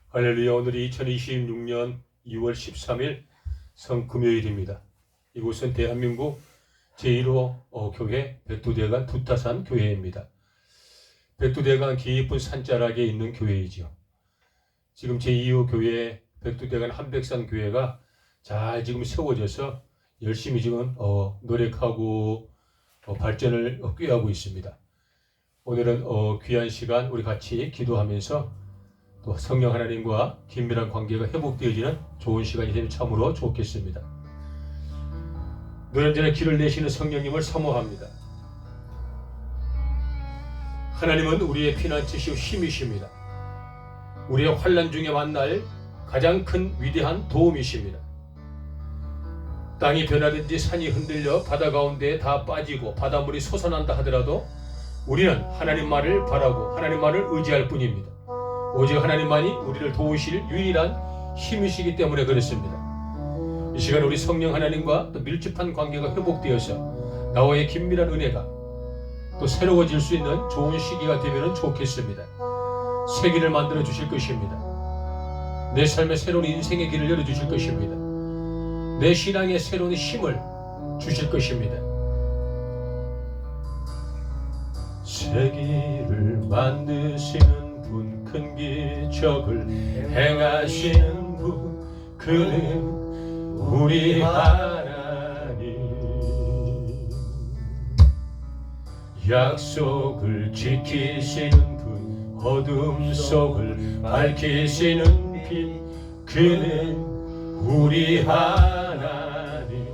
할렐루야. 오늘이 2026년 2월 13일 성금요일입니다. 이곳은 대한민국 제1호 교회 백두대간 두타산 교회입니다. 백두대간 깊은 산자락에 있는 교회이죠. 지금 제2호 교회 백두대간 한백산 교회가 잘 지금 세워져서 열심히 지금 노력하고 발전을 꾀하고 있습니다. 오늘은 귀한 시간 우리 같이 기도하면서 또 성령 하나님과 긴밀한 관계가 회복되어지는 좋은 시간이 되면 참으로 좋겠습니다. 노련전에 길을 내시는 성령님을 사모합니다. 하나님은 우리의 피난처시오 힘이십니다. 우리의 환난 중에 만날 가장 큰 위대한 도움이십니다. 땅이 변하든지 산이 흔들려 바다 가운데에 다 빠지고 바닷물이 솟아난다 하더라도 우리는 하나님 말을 바라고 하나님 말을 의지할 뿐입니다. 오직 하나님만이 우리를 도우실 유일한 힘이시기 때문에 그렇습니다. 이 시간 우리 성령 하나님과 또 밀접한 관계가 회복되어서 나와의 긴밀한 은혜가 또 새로워질 수 있는 좋은 시기가 되면 좋겠습니다. 새 길을 만들어 주실 것입니다. 내 삶의 새로운 인생의 길을 열어주실 것입니다. 내 신앙의 새로운 힘을 주실 것입니다. 새 길을 만드시는 분, 큰 기적을 행하시는 분, 그는 우리 하나님. 약속을 지키시는 분, 어둠 속을 밝히시는 빛, 그는 우리 하나님.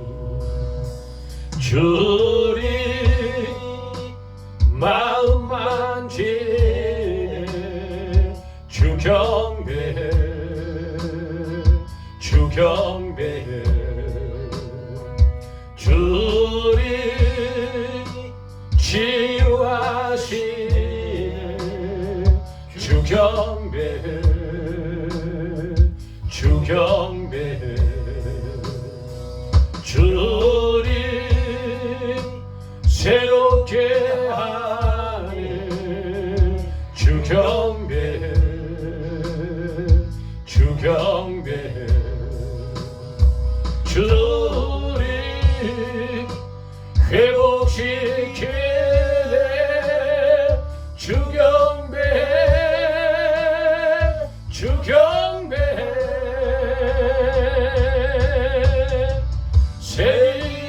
주리 마음 만지네 주 경배해 주 경배해. 주리 치유하시네 주 경배해 주 경배해. 주리 새롭게 하네 주 경배해 주 경배해. 주리 회복시키네 주 경배해 주 경배해. 새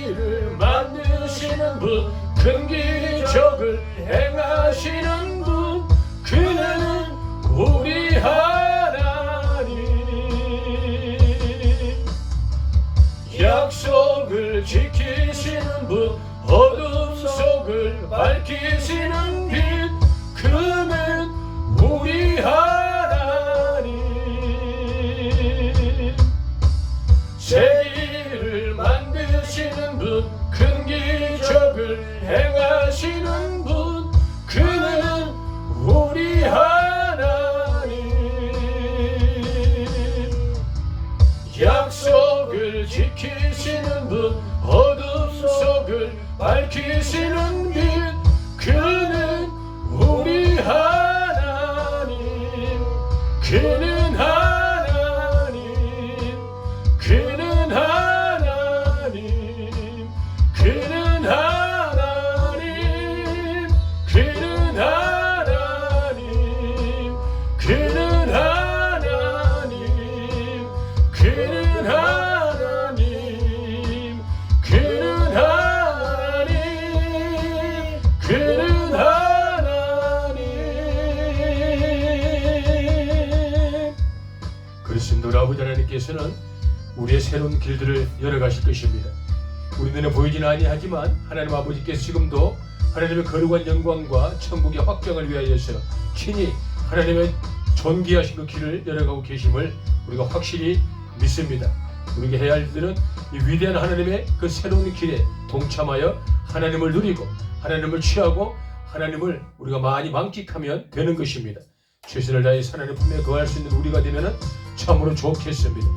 일을 만드시는 분, 큰 기적을 행하시는 분, 그는 우리 하나님. 약속을 지키시는 분, 어둠 속을 밝히시는 빛, 그는 우리 하나님. 새 일을 만드시는 분, 큰 기적을 행하시는 분, 그는 우리 하나님. 약속을 지키시는 분, 어둠 속을 밝히시는 빛, 그는 우리 하나님. 그는 하나님. 그는 하나님. 그는 하나님. 그는 하나님. 그는 하나님. 그는 하나님. 그는 하나님. 그는 하나님. 그렇습니다. 우리 아버지 하나님께서는 우리의 새로운 길들을 열어가실 것입니다. 우리 눈에 보이지는 아니하지만 하나님 아버지께서 지금도 하나님의 거룩한 영광과 천국의 확장을 위하여서 친히 하나님의 존귀하신 그 길을 열어가고 계심을 우리가 확실히 믿습니다. 우리가 해야 할 일들은 이 위대한 하나님의 그 새로운 길에 동참하여 하나님을 누리고 하나님을 취하고 하나님을 우리가 많이 만끽하면 되는 것입니다. 최선을 다해 하나님 품에 거할 수 있는 우리가 되면 참으로 좋겠습니다.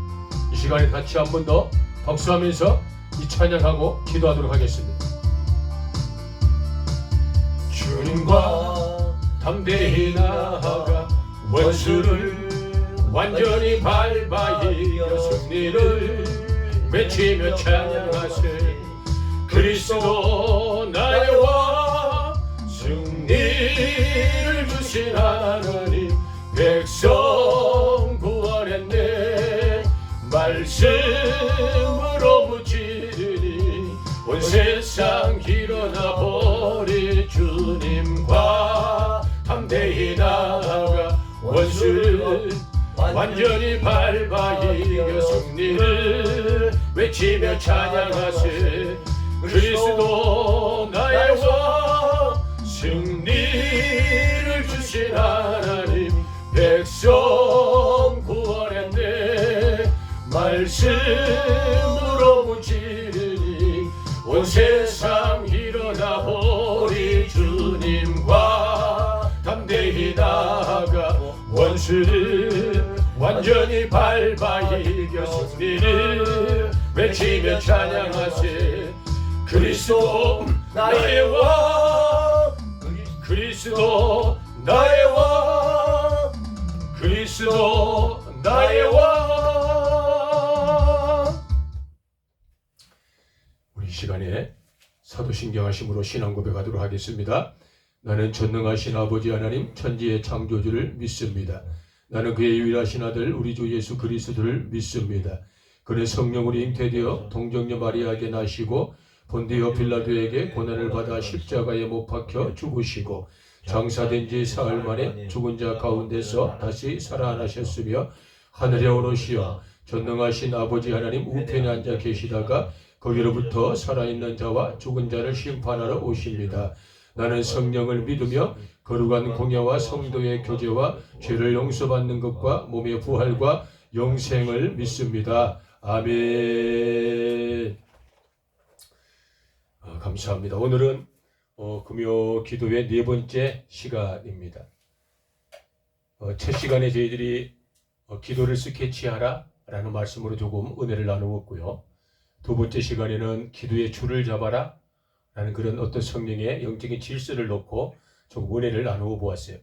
이 시간에 같이 한 번 더 박수하면서 이 찬양하고 기도하도록 하겠습니다. 주님과 담대히 나아가 원수를 완전히 밟아 이겨 승리를 외치며 찬양하세. 그리스도 나의 왕 승리를 주신 하나님 백성 구원했네. 말씀으로 무찌르니 온 세상 일어나 버리 주님과 담대히 나아가 원수를 완전히 밟아 이겨 승리를 외치며 찬양하세. 그리스도 나의 왕 승리를 주신 하나님 백성 구원했네. 말씀으로 무찌르니 온 세상 일어나 보리 주님과 담대히 나아가 원수를 완전히 밟아 이겨 승리를 외치며 찬양하세. 그리스도 나의 왕 그리스도 나의 왕 그리스도 나의 왕. 우리 이 시간에 사도신경하심으로 신앙 고백하도록 하겠습니다. 나는 전능하신 아버지 하나님 천지의 창조주를 믿습니다. 나는 그의 유일하신 아들 우리 주 예수 그리스도를 믿습니다. 그는 성령으로 잉태되어 동정녀 마리아에게 나시고 본디오 빌라도에게 고난을 받아 십자가에 못 박혀 죽으시고 장사된 지 사흘 만에 죽은 자 가운데서 다시 살아나셨으며 하늘에 오르시어 전능하신 아버지 하나님 우편에 앉아 계시다가 거기로부터 살아있는 자와 죽은 자를 심판하러 오십니다. 나는 성령을 믿으며 거룩한 공예와 성도의 교제와 죄를 용서받는 것과 몸의 부활과 영생을 믿습니다. 아멘. 감사합니다. 오늘은 금요 기도의 네 번째 시간입니다. 첫 시간에 저희들이 기도를 스케치하라 라는 말씀으로 조금 은혜를 나누었고요. 두 번째 시간에는 기도의 줄을 잡아라 라는 그런 어떤 성령의 영적인 질서를 놓고 조금 은혜를 나누어 보았어요.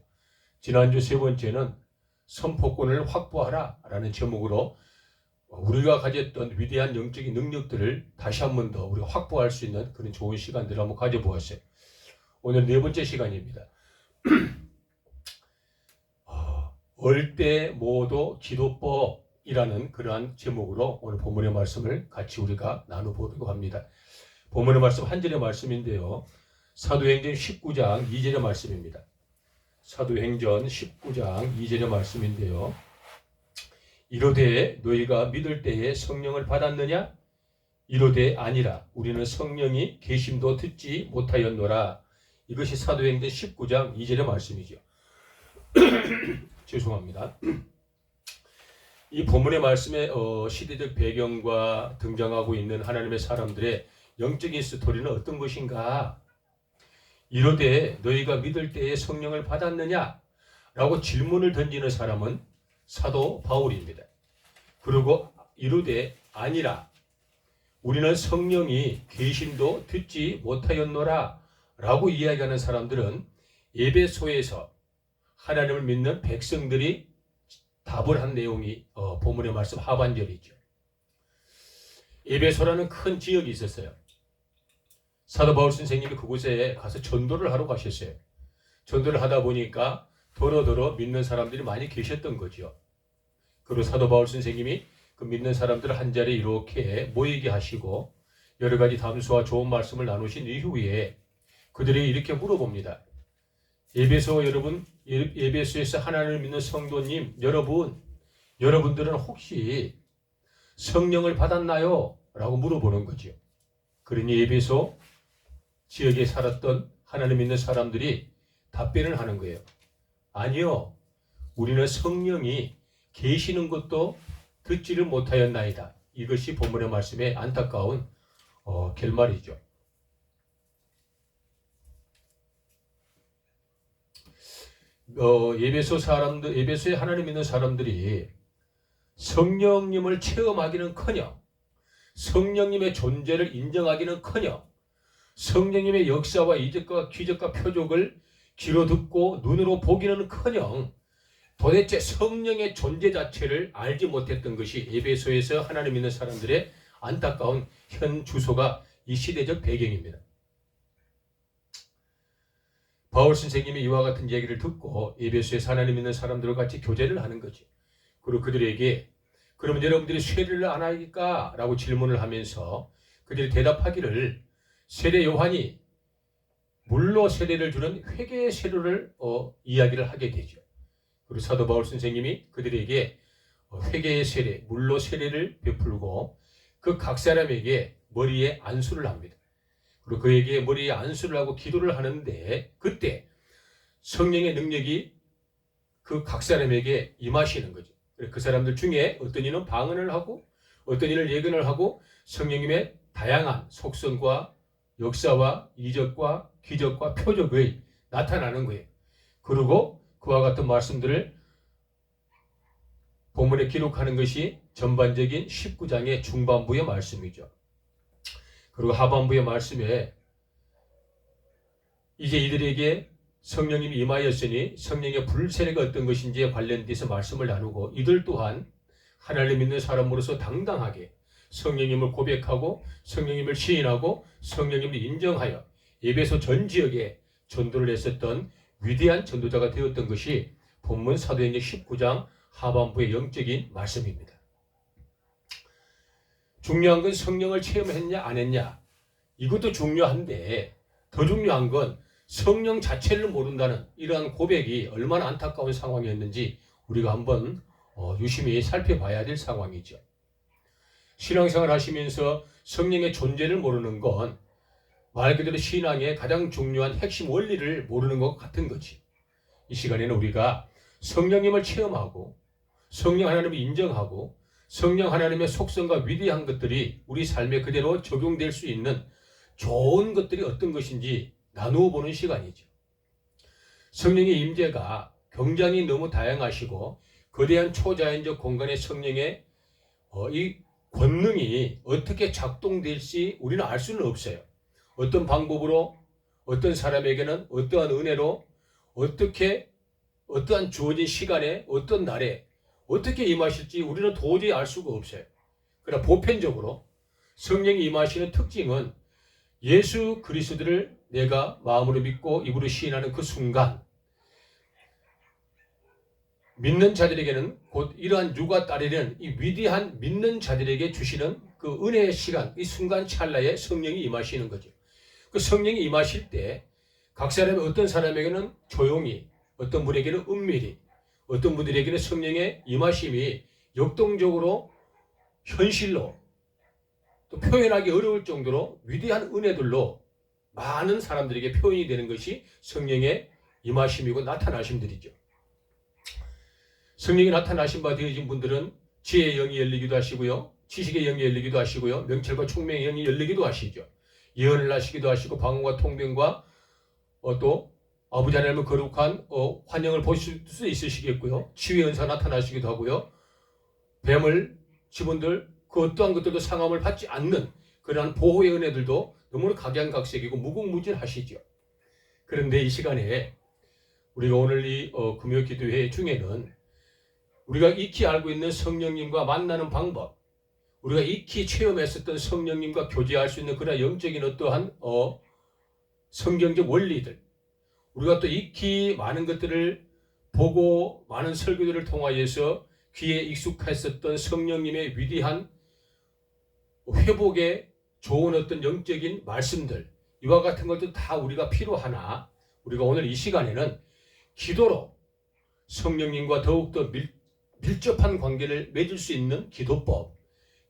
지난주 세 번째는 선포권을 확보하라 라는 제목으로 우리가 가졌던 위대한 영적인 능력들을 다시 한 번 더 우리가 확보할 수 있는 그런 좋은 시간들을 한번 가져보았어요. 오늘 네 번째 시간입니다. 얼대모도 기도법이라는 그러한 제목으로 오늘 본문의 말씀을 같이 우리가 나눠보려고 합니다. 본문의 말씀 한 절의 말씀인데요. 사도행전 19장 2절의 말씀입니다. 사도행전 19장 2절의 말씀인데요. 이르되 너희가 믿을 때에 성령을 받았느냐? 이르되 아니라 우리는 성령이 계심도 듣지 못하였노라. 이것이 사도행전 19장 2절의 말씀이죠. 죄송합니다. 이 본문의 말씀의 시대적 배경과 등장하고 있는 하나님의 사람들의 영적인 스토리는 어떤 것인가? 이르되 너희가 믿을 때에 성령을 받았느냐? 라고 질문을 던지는 사람은 사도 바울입니다. 그리고 이르되 아니라 우리는 성령이 계심도 듣지 못하였노라 라고 이야기하는 사람들은 에베소에서 하나님을 믿는 백성들이 답을 한 내용이 본문의 말씀 하반절이죠. 에베소라는 큰 지역이 있었어요. 사도 바울 선생님이 그곳에 가서 전도를 하러 가셨어요. 전도를 하다 보니까 더러 믿는 사람들이 많이 계셨던 거죠. 그리고 사도 바울 선생님이 그 믿는 사람들을 한 자리에 이렇게 모이게 하시고 여러 가지 담수와 좋은 말씀을 나누신 이후에 그들이 이렇게 물어봅니다. 에베소 여러분, 에베소에서 하나님을 믿는 성도님 여러분들은 혹시 성령을 받았나요? 라고 물어보는 거죠. 그러니 에베소 지역에 살았던 하나님 믿는 사람들이 답변을 하는 거예요. 아니요. 우리는 성령이 계시는 것도 듣지를 못하였나이다. 이것이 본문의 말씀의 안타까운 결말이죠. 에베소에 하나님 믿는 사람들이 성령님을 체험하기는커녕 성령님의 존재를 인정하기는커녕 성령님의 역사와 이적과 기적과 표적을 귀로 듣고 눈으로 보기는커녕 도대체 성령의 존재 자체를 알지 못했던 것이 에베소에서 하나님 믿는 사람들의 안타까운 현 주소가 이 시대적 배경입니다. 바울 선생님이 이와 같은 얘기를 듣고 에베소에서 하나님 믿는 사람들과 같이 교제를 하는 거지. 그리고 그들에게 그러면 여러분들이 세례를 안 하니까? 라고 질문을 하면서 그들이 대답하기를 세례 요한이 물로 세례를 주는 회개의 세례를 이야기를 하게 되죠. 그리고 사도 바울 선생님이 그들에게 회개의 세례, 물로 세례를 베풀고 그 각 사람에게 머리에 안수를 합니다. 그리고 그에게 머리에 안수를 하고 기도를 하는데 그때 성령의 능력이 그 각 사람에게 임하시는 거죠. 그 사람들 중에 어떤 이는 방언을 하고 어떤 이는 예언을 하고 성령님의 다양한 속성과 역사와 이적과 기적과 표적의 나타나는 거예요. 그리고 그와 같은 말씀들을 본문에 기록하는 것이 전반적인 19장의 중반부의 말씀이죠. 그리고 하반부의 말씀에 이제 이들에게 성령님이 임하였으니 성령의 불세례가 어떤 것인지에 관련돼서 말씀을 나누고 이들 또한 하나님 믿는 사람으로서 당당하게 성령님을 고백하고 성령님을 시인하고 성령님을 인정하여 에베소 전 지역에 전도를 했었던 위대한 전도자가 되었던 것이 본문 사도행전 19장 하반부의 영적인 말씀입니다. 중요한 건 성령을 체험했냐 안 했냐 이것도 중요한데 더 중요한 건 성령 자체를 모른다는 이러한 고백이 얼마나 안타까운 상황이었는지 우리가 한번 유심히 살펴봐야 될 상황이죠. 신앙생활 하시면서 성령의 존재를 모르는 건 말 그대로 신앙의 가장 중요한 핵심 원리를 모르는 것 같은 거지. 이 시간에는 우리가 성령님을 체험하고 성령 하나님을 인정하고 성령 하나님의 속성과 위대한 것들이 우리 삶에 그대로 적용될 수 있는 좋은 것들이 어떤 것인지 나누어 보는 시간이죠. 성령의 임재가 굉장히 너무 다양하시고 거대한 초자연적 공간의 성령의 이 권능이 어떻게 작동될지 우리는 알 수는 없어요. 어떤 방법으로 어떤 사람에게는 어떠한 은혜로 어떻게 어떠한 주어진 시간에 어떤 날에 어떻게 임하실지 우리는 도저히 알 수가 없어요. 그러나 보편적으로 성령이 임하시는 특징은 예수 그리스도를 내가 마음으로 믿고 입으로 시인하는 그 순간 믿는 자들에게는 곧 이러한 유가 따르는 이 위대한 믿는 자들에게 주시는 그 은혜의 시간, 이 순간 찰나에 성령이 임하시는 거죠. 그 성령이 임하실 때 각 사람이 어떤 사람에게는 조용히, 어떤 분에게는 은밀히, 어떤 분들에게는 성령의 임하심이 역동적으로 현실로 또 표현하기 어려울 정도로 위대한 은혜들로 많은 사람들에게 표현이 되는 것이 성령의 임하심이고 나타나심들이죠. 성령이 나타나신 바 되어진 분들은 지혜의 영이 열리기도 하시고요. 지식의 영이 열리기도 하시고요. 명철과 총명의 영이 열리기도 하시죠. 예언을 하시기도 하시고 방언과 통변과 또 아버지 하나님의 거룩한 환영을 보실 수 있으시겠고요. 치유의 은사 나타나시기도 하고요. 뱀을 직원들 그 어떠한 것들도 상함을 받지 않는 그러한 보호의 은혜들도 너무나 각양각색이고 무궁무진하시죠. 그런데 이 시간에 우리가 오늘 이 금요 기도회 중에는 우리가 익히 알고 있는 성령님과 만나는 방법, 우리가 익히 체험했었던 성령님과 교제할 수 있는 그런 영적인 어떠한 성경적 원리들, 우리가 또 익히 많은 것들을 보고 많은 설교들을 통하여서 귀에 익숙했었던 성령님의 위대한 회복에 좋은 어떤 영적인 말씀들, 이와 같은 것도 다 우리가 필요하나 우리가 오늘 이 시간에는 기도로 성령님과 더욱더 밀접한 관계를 맺을 수 있는 기도법,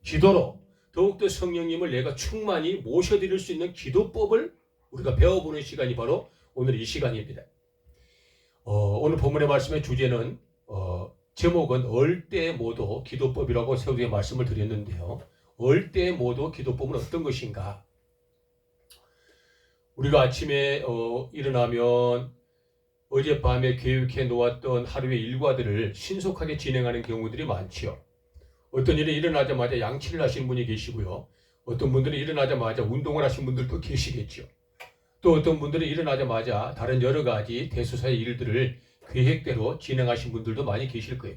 기도로 더욱더 성령님을 내가 충만히 모셔드릴 수 있는 기도법을 우리가 배워보는 시간이 바로 오늘 이 시간입니다. 오늘 본문의 말씀의 주제는 제목은 얼때모도 기도법이라고 세우게 말씀을 드렸는데요. 얼때모도 기도법은 어떤 것인가? 우리가 아침에 일어나면 어젯밤에 계획해 놓았던 하루의 일과들을 신속하게 진행하는 경우들이 많지요. 어떤 일이 일어나자마자 양치를 하신 분이 계시고요. 어떤 분들은 일어나자마자 운동을 하신 분들도 계시겠죠. 또 어떤 분들은 일어나자마자 다른 여러 가지 대소사의 일들을 계획대로 진행하신 분들도 많이 계실 거예요.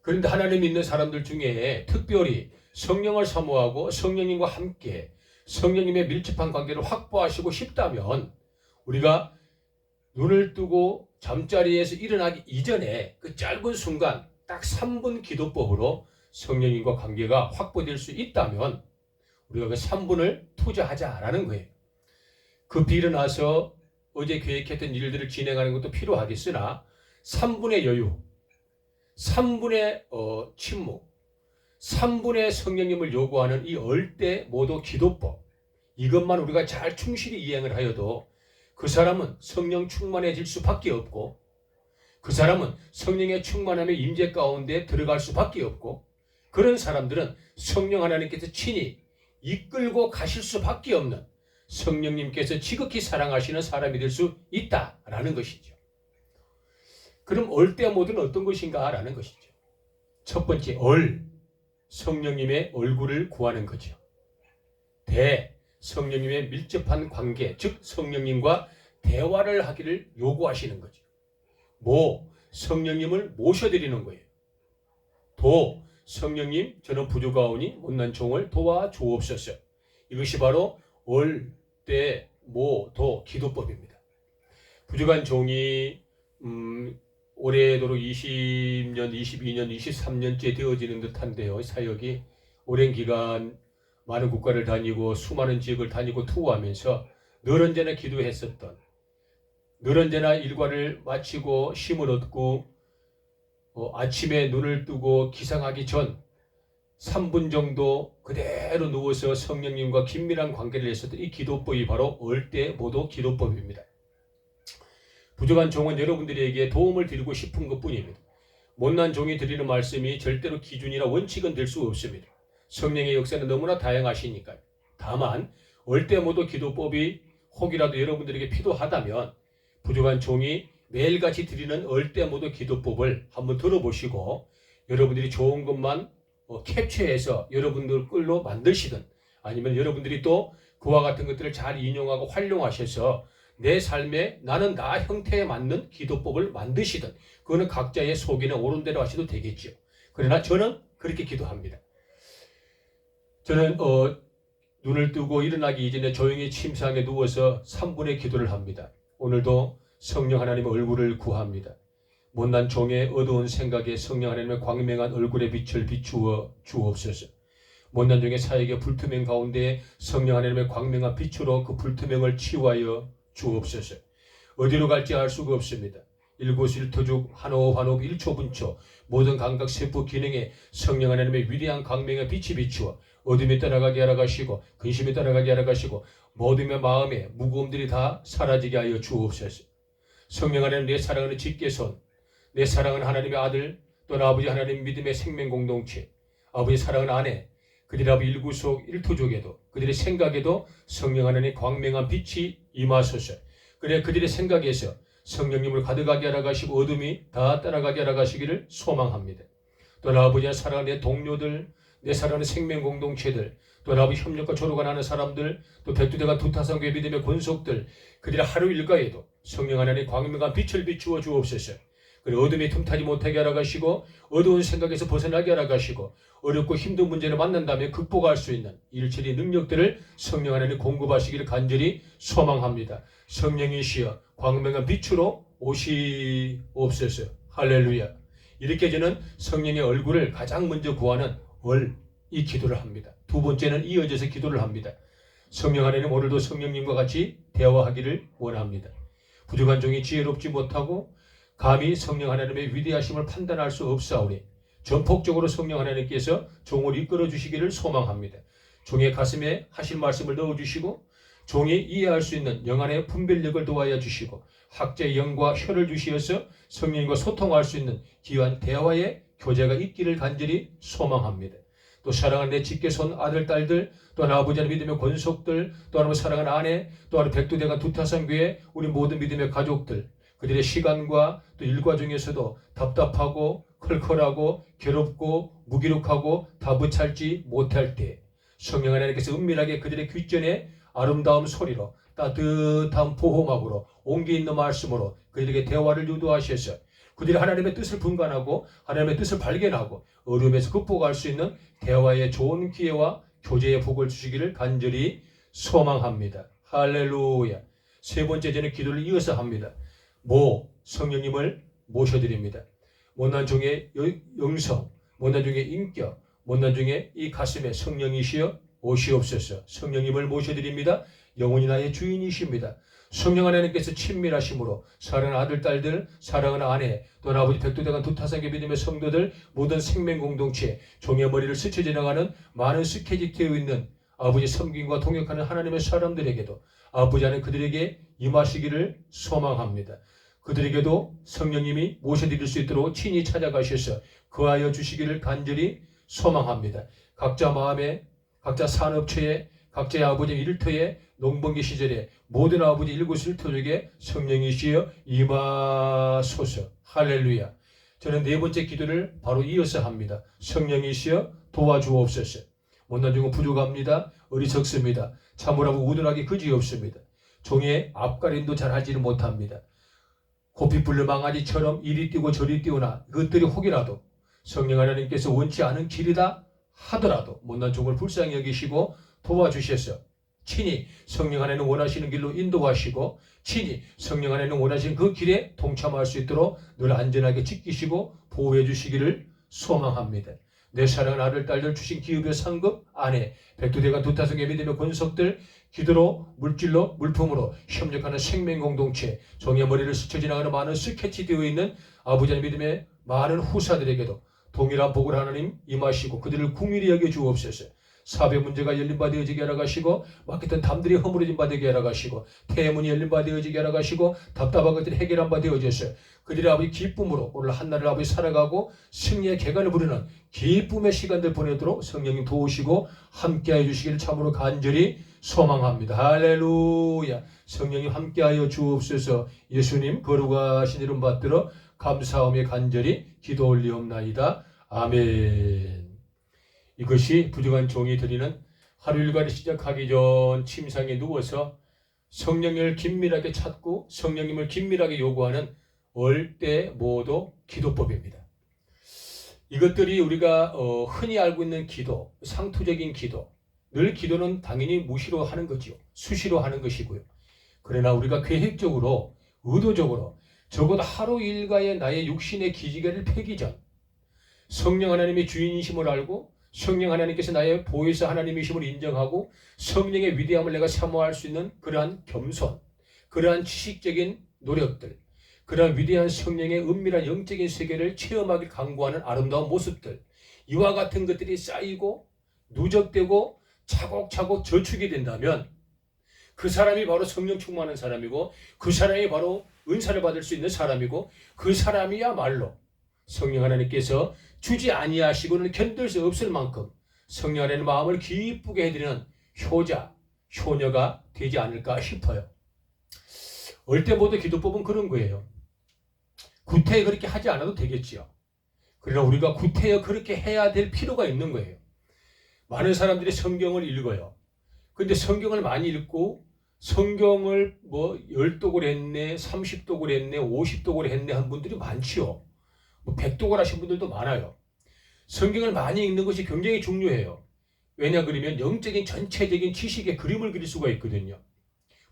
그런데 하나님 믿는 사람들 중에 특별히 성령을 사모하고 성령님과 함께 성령님의 밀접한 관계를 확보하시고 싶다면 우리가 눈을 뜨고 잠자리에서 일어나기 이전에 그 짧은 순간 딱 3분 기도법으로 성령님과 관계가 확보될 수 있다면 우리가 그 3분을 투자하자라는 거예요. 급히 일어나서 어제 계획했던 일들을 진행하는 것도 필요하겠으나 3분의 여유, 3분의 침묵, 3분의 성령님을 요구하는 이 얼대 모도 기도법, 이것만 우리가 잘 충실히 이행을 하여도 그 사람은 성령 충만해질 수밖에 없고 그 사람은 성령의 충만함의 임재 가운데 들어갈 수밖에 없고 그런 사람들은 성령 하나님께서 친히 이끌고 가실 수밖에 없는 성령님께서 지극히 사랑하시는 사람이 될 수 있다라는 것이죠. 그럼 얼대모드는 어떤 것인가 라는 것이죠. 첫 번째 성령님의 얼굴을 구하는 거죠. 성령님의 밀접한 관계, 즉 성령님과 대화를 하기를 요구하시는 거죠. 성령님을 모셔드리는 거예요. 성령님 저는 부족하오니 못난 종을 도와주옵소서. 이것이 바로 도 기도법입니다. 부족한 종이 올해도록 20년, 22년, 23년째 되어지는 듯한데요. 사역이 오랜 기간 많은 국가를 다니고 수많은 지역을 다니고 투어하면서 늘 언제나 기도했었던, 늘 언제나 일과를 마치고 쉼을 얻고 아침에 눈을 뜨고 기상하기 전 3분 정도 그대로 누워서 성령님과 긴밀한 관계를 했었던 이 기도법이 바로 얼대모도 기도법입니다. 부족한 종은 여러분들에게 도움을 드리고 싶은 것뿐입니다. 못난 종이 드리는 말씀이 절대로 기준이나 원칙은 될 수 없습니다. 성령의 역사는 너무나 다양하시니까요. 다만 얼대모도 기도법이 혹이라도 여러분들에게 필요하다면 부족한 종이 매일같이 드리는 얼대모도 기도법을 한번 들어보시고 여러분들이 좋은 것만 캡처해서 여러분들 끌로 만드시든 아니면 여러분들이 또 그와 같은 것들을 잘 인용하고 활용하셔서 내 삶에 나는 나 형태에 맞는 기도법을 만드시든 그거는 각자의 속이는 옳은 대로 하셔도 되겠죠. 그러나 저는 그렇게 기도합니다. 저는 눈을 뜨고 일어나기 이전에 조용히 침상에 누워서 3분의 기도를 합니다. 오늘도 성령 하나님의 얼굴을 구합니다. 못난 종의 어두운 생각에 성령 하나님의 광명한 얼굴의 빛을 비추어 주옵소서. 못난 종의 사역의 불투명 가운데 성령 하나님의 광명한 빛으로 그 불투명을 치유하여 주옵소서. 어디로 갈지 알 수가 없습니다. 일거수일투족 한호흡 한호흡 일초분초 모든 감각 세포 기능에 성령 하나님의 위대한 광명의 빛이 비추어 어둠이 떠나가게 하라 가시고 근심이 떠나가게 하라 가시고 모둠의 마음에 무거움들이 다 사라지게 하여 주옵소서. 성령 하나님 내 사랑하는 직계손, 내 사랑하는 하나님의 아들, 또는 아버지 하나님 믿음의 생명 공동체, 아버지 사랑하는 아내, 그들의 아버지 일구속 일투족에도 그들의 생각에도 성령 하나님의 광명한 빛이 임하소서. 그래 그들의 생각에서 성령님을 가득하게 하라 가시고 어둠이 다 떠나가게 하라 가시기를 소망합니다. 또는 아버지와 사랑하는 내 동료들, 내 사랑하는 생명 공동체들, 또 아버지 협력과 조로가 나는 사람들, 또 백두대간 두타산교의 믿음의 권속들, 그들의 하루 일과에도 성령 하나님의 광명한 빛을 비추어 주옵소서. 그리고 어둠이 틈타지 못하게 하라 가시고 어두운 생각에서 벗어나게 하라 가시고 어렵고 힘든 문제를 만난다면 극복할 수 있는 일체의 능력들을 성령 하나님 공급하시기를 간절히 소망합니다. 성령이시여 광명한 빛으로 오시옵소서. 할렐루야. 이렇게 저는 성령의 얼굴을 가장 먼저 구하는 이 기도를 합니다. 두 번째는 이어져서 기도를 합니다. 성령 하나님 오늘도 성령님과 같이 대화하기를 원합니다. 부족한 종이 지혜롭지 못하고 감히 성령 하나님의 위대하심을 판단할 수 없사오니 전폭적으로 성령 하나님께서 종을 이끌어 주시기를 소망합니다. 종의 가슴에 하실 말씀을 넣어주시고 종이 이해할 수 있는 영안의 분별력을 도와야 주시고 학자의 영과 혀를 주시어서 성령님과 소통할 수 있는 귀한 대화의 교제가 있기를 간절히 소망합니다. 또 사랑하는 내 직계손 아들, 딸들, 또 아버지 하나님 믿음의 권속들, 또 하나님 사랑하는 아내, 또 하나님 백두대간 두타산교회 우리 모든 믿음의 가족들, 그들의 시간과 또 일과 중에서도 답답하고 컬컬하고 괴롭고 무기력하고 답을 찾지 못할 때 성령 하나님께서 은밀하게 그들의 귓전에 아름다운 소리로 따뜻한 보호막으로 온기 있는 말씀으로 그들에게 대화를 유도하셔서 그들이 하나님의 뜻을 분간하고 하나님의 뜻을 발견하고 어려움에서 극복할 수 있는 대화의 좋은 기회와 교제의 복을 주시기를 간절히 소망합니다. 할렐루야. 세 번째 저는 기도를 이어서 합니다. 성령님을 모셔드립니다. 못난 종의 영성, 못난 종의 인격, 못난 종의 이 가슴에 성령이시여 오시옵소서. 성령님을 모셔드립니다. 영원히 나의 주인이십니다. 성령 하나님께서 친밀하심으로 사랑하는 아들, 딸들, 사랑하는 아내, 또는 아버지 백두대간 두타산계 믿음의 성도들, 모든 생명 공동체, 종의 머리를 스쳐 지나가는 많은 스케줄이 되어 있는 아버지 섬김과 동역하는 하나님의 사람들에게도 아버지 하나님 그들에게 임하시기를 소망합니다. 그들에게도 성령님이 모셔드릴 수 있도록 친히 찾아가셔서 거하여 주시기를 간절히 소망합니다. 각자 마음에, 각자 산업체에, 각자의 아버지 일터에, 농번기 시절에 모든 아버지 일거수일투족에 성령이시여 임하소서. 할렐루야. 저는 네 번째 기도를 바로 이어서 합니다. 성령이시여 도와주옵소서. 못난 종은 부족합니다. 어리석습니다. 참으라고 우둔하기 그지없습니다. 종의 앞가림도 잘 하지를 못합니다. 고삐 뿔른 망아지처럼 이리 뛰고 저리 뛰어나 그것들이 혹이라도 성령 하나님께서 원치 않은 길이다 하더라도 못난 종을 불쌍히 여기시고 도와주셔서 친히 성령 하나님 원하시는 길로 인도하시고 친히 성령 하나님 원하시는 그 길에 동참할 수 있도록 늘 안전하게 지키시고 보호해 주시기를 소망합니다. 내 사랑하는 아들, 딸들 주신 기업의 상급, 아내, 백두대간 두타성의 믿음의 권속들, 기도로, 물질로, 물품으로 협력하는 생명 공동체, 종의 머리를 스쳐 지나가는 많은 스케치 되어 있는 아버지 하나님 믿음의 많은 후사들에게도 동일한 복을 하나님 임하시고 그들을 궁휼히 여겨 주옵소서. 사업의 문제가 열린 바 되어지게 하라 가시고 막혔던 담들이 허물어진 바 되게 하라 가시고 태문이 열린 바 되어지게 하라 가시고 답답한 것들이 해결한 바 되어져서 그들의 아버지 기쁨으로 오늘 한날을 아버지 살아가고 승리의 개간을 부르는 기쁨의 시간들 보내도록 성령님 도우시고 함께하여 주시기를 참으로 간절히 소망합니다. 할렐루야. 성령님 함께하여 주옵소서. 예수님 거룩하신 이름 받들어 감사하며 간절히 기도 올리옵나이다. 아멘. 이것이 부족한 종이 드리는 하루 일과를 시작하기 전 침상에 누워서 성령을 긴밀하게 찾고 성령님을 긴밀하게 요구하는 얼때모도 기도법입니다. 이것들이 우리가 흔히 알고 있는 기도, 상투적인 기도, 늘 기도는 당연히 무시로 하는 거죠. 수시로 하는 것이고요. 그러나 우리가 계획적으로, 의도적으로 적어도 하루 일과의 나의 육신의 기지개를 펴기 전 성령 하나님의 주인이심을 알고 성령 하나님께서 나의 보혜사 하나님이심을 인정하고 성령의 위대함을 내가 사모할 수 있는 그러한 겸손, 그러한 지식적인 노력들, 그러한 위대한 성령의 은밀한 영적인 세계를 체험하길 강구하는 아름다운 모습들, 이와 같은 것들이 쌓이고 누적되고 차곡차곡 저축이 된다면 그 사람이 바로 성령 충만한 사람이고 그 사람이 바로 은사를 받을 수 있는 사람이고 그 사람이야말로 성령 하나님께서 주지 아니하시고는 견딜 수 없을 만큼 성령 하나님의 마음을 기쁘게 해드리는 효자, 효녀가 되지 않을까 싶어요. 얼때모도 기도법은 그런 거예요. 구태여 그렇게 하지 않아도 되겠지요. 그러나 우리가 구태여 그렇게 해야 될 필요가 있는 거예요. 많은 사람들이 성경을 읽어요. 근데 성경을 많이 읽고 성경을 10독을 했네, 30독을 했네, 50독을 했네 한 분들이 많지요. 100독을 하신 분들도 많아요. 성경을 많이 읽는 것이 굉장히 중요해요. 왜냐 그러면 영적인 전체적인 지식의 그림을 그릴 수가 있거든요.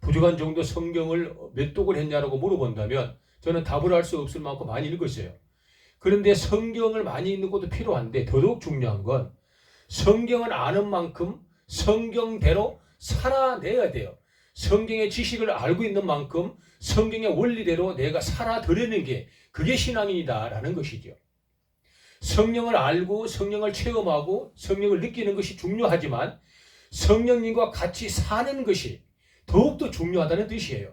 부족한 정도 성경을 몇 독을 했냐라고 물어본다면 저는 답을 할 수 없을 만큼 많이 읽었어요. 그런데 성경을 많이 읽는 것도 필요한데 더더욱 중요한 건 성경을 아는 만큼 성경대로 살아내야 돼요. 성경의 지식을 알고 있는 만큼 성경의 원리대로 내가 살아드리는 게 그게 신앙이다라는 것이죠. 성령을 알고 성령을 체험하고 성령을 느끼는 것이 중요하지만 성령님과 같이 사는 것이 더욱더 중요하다는 뜻이에요.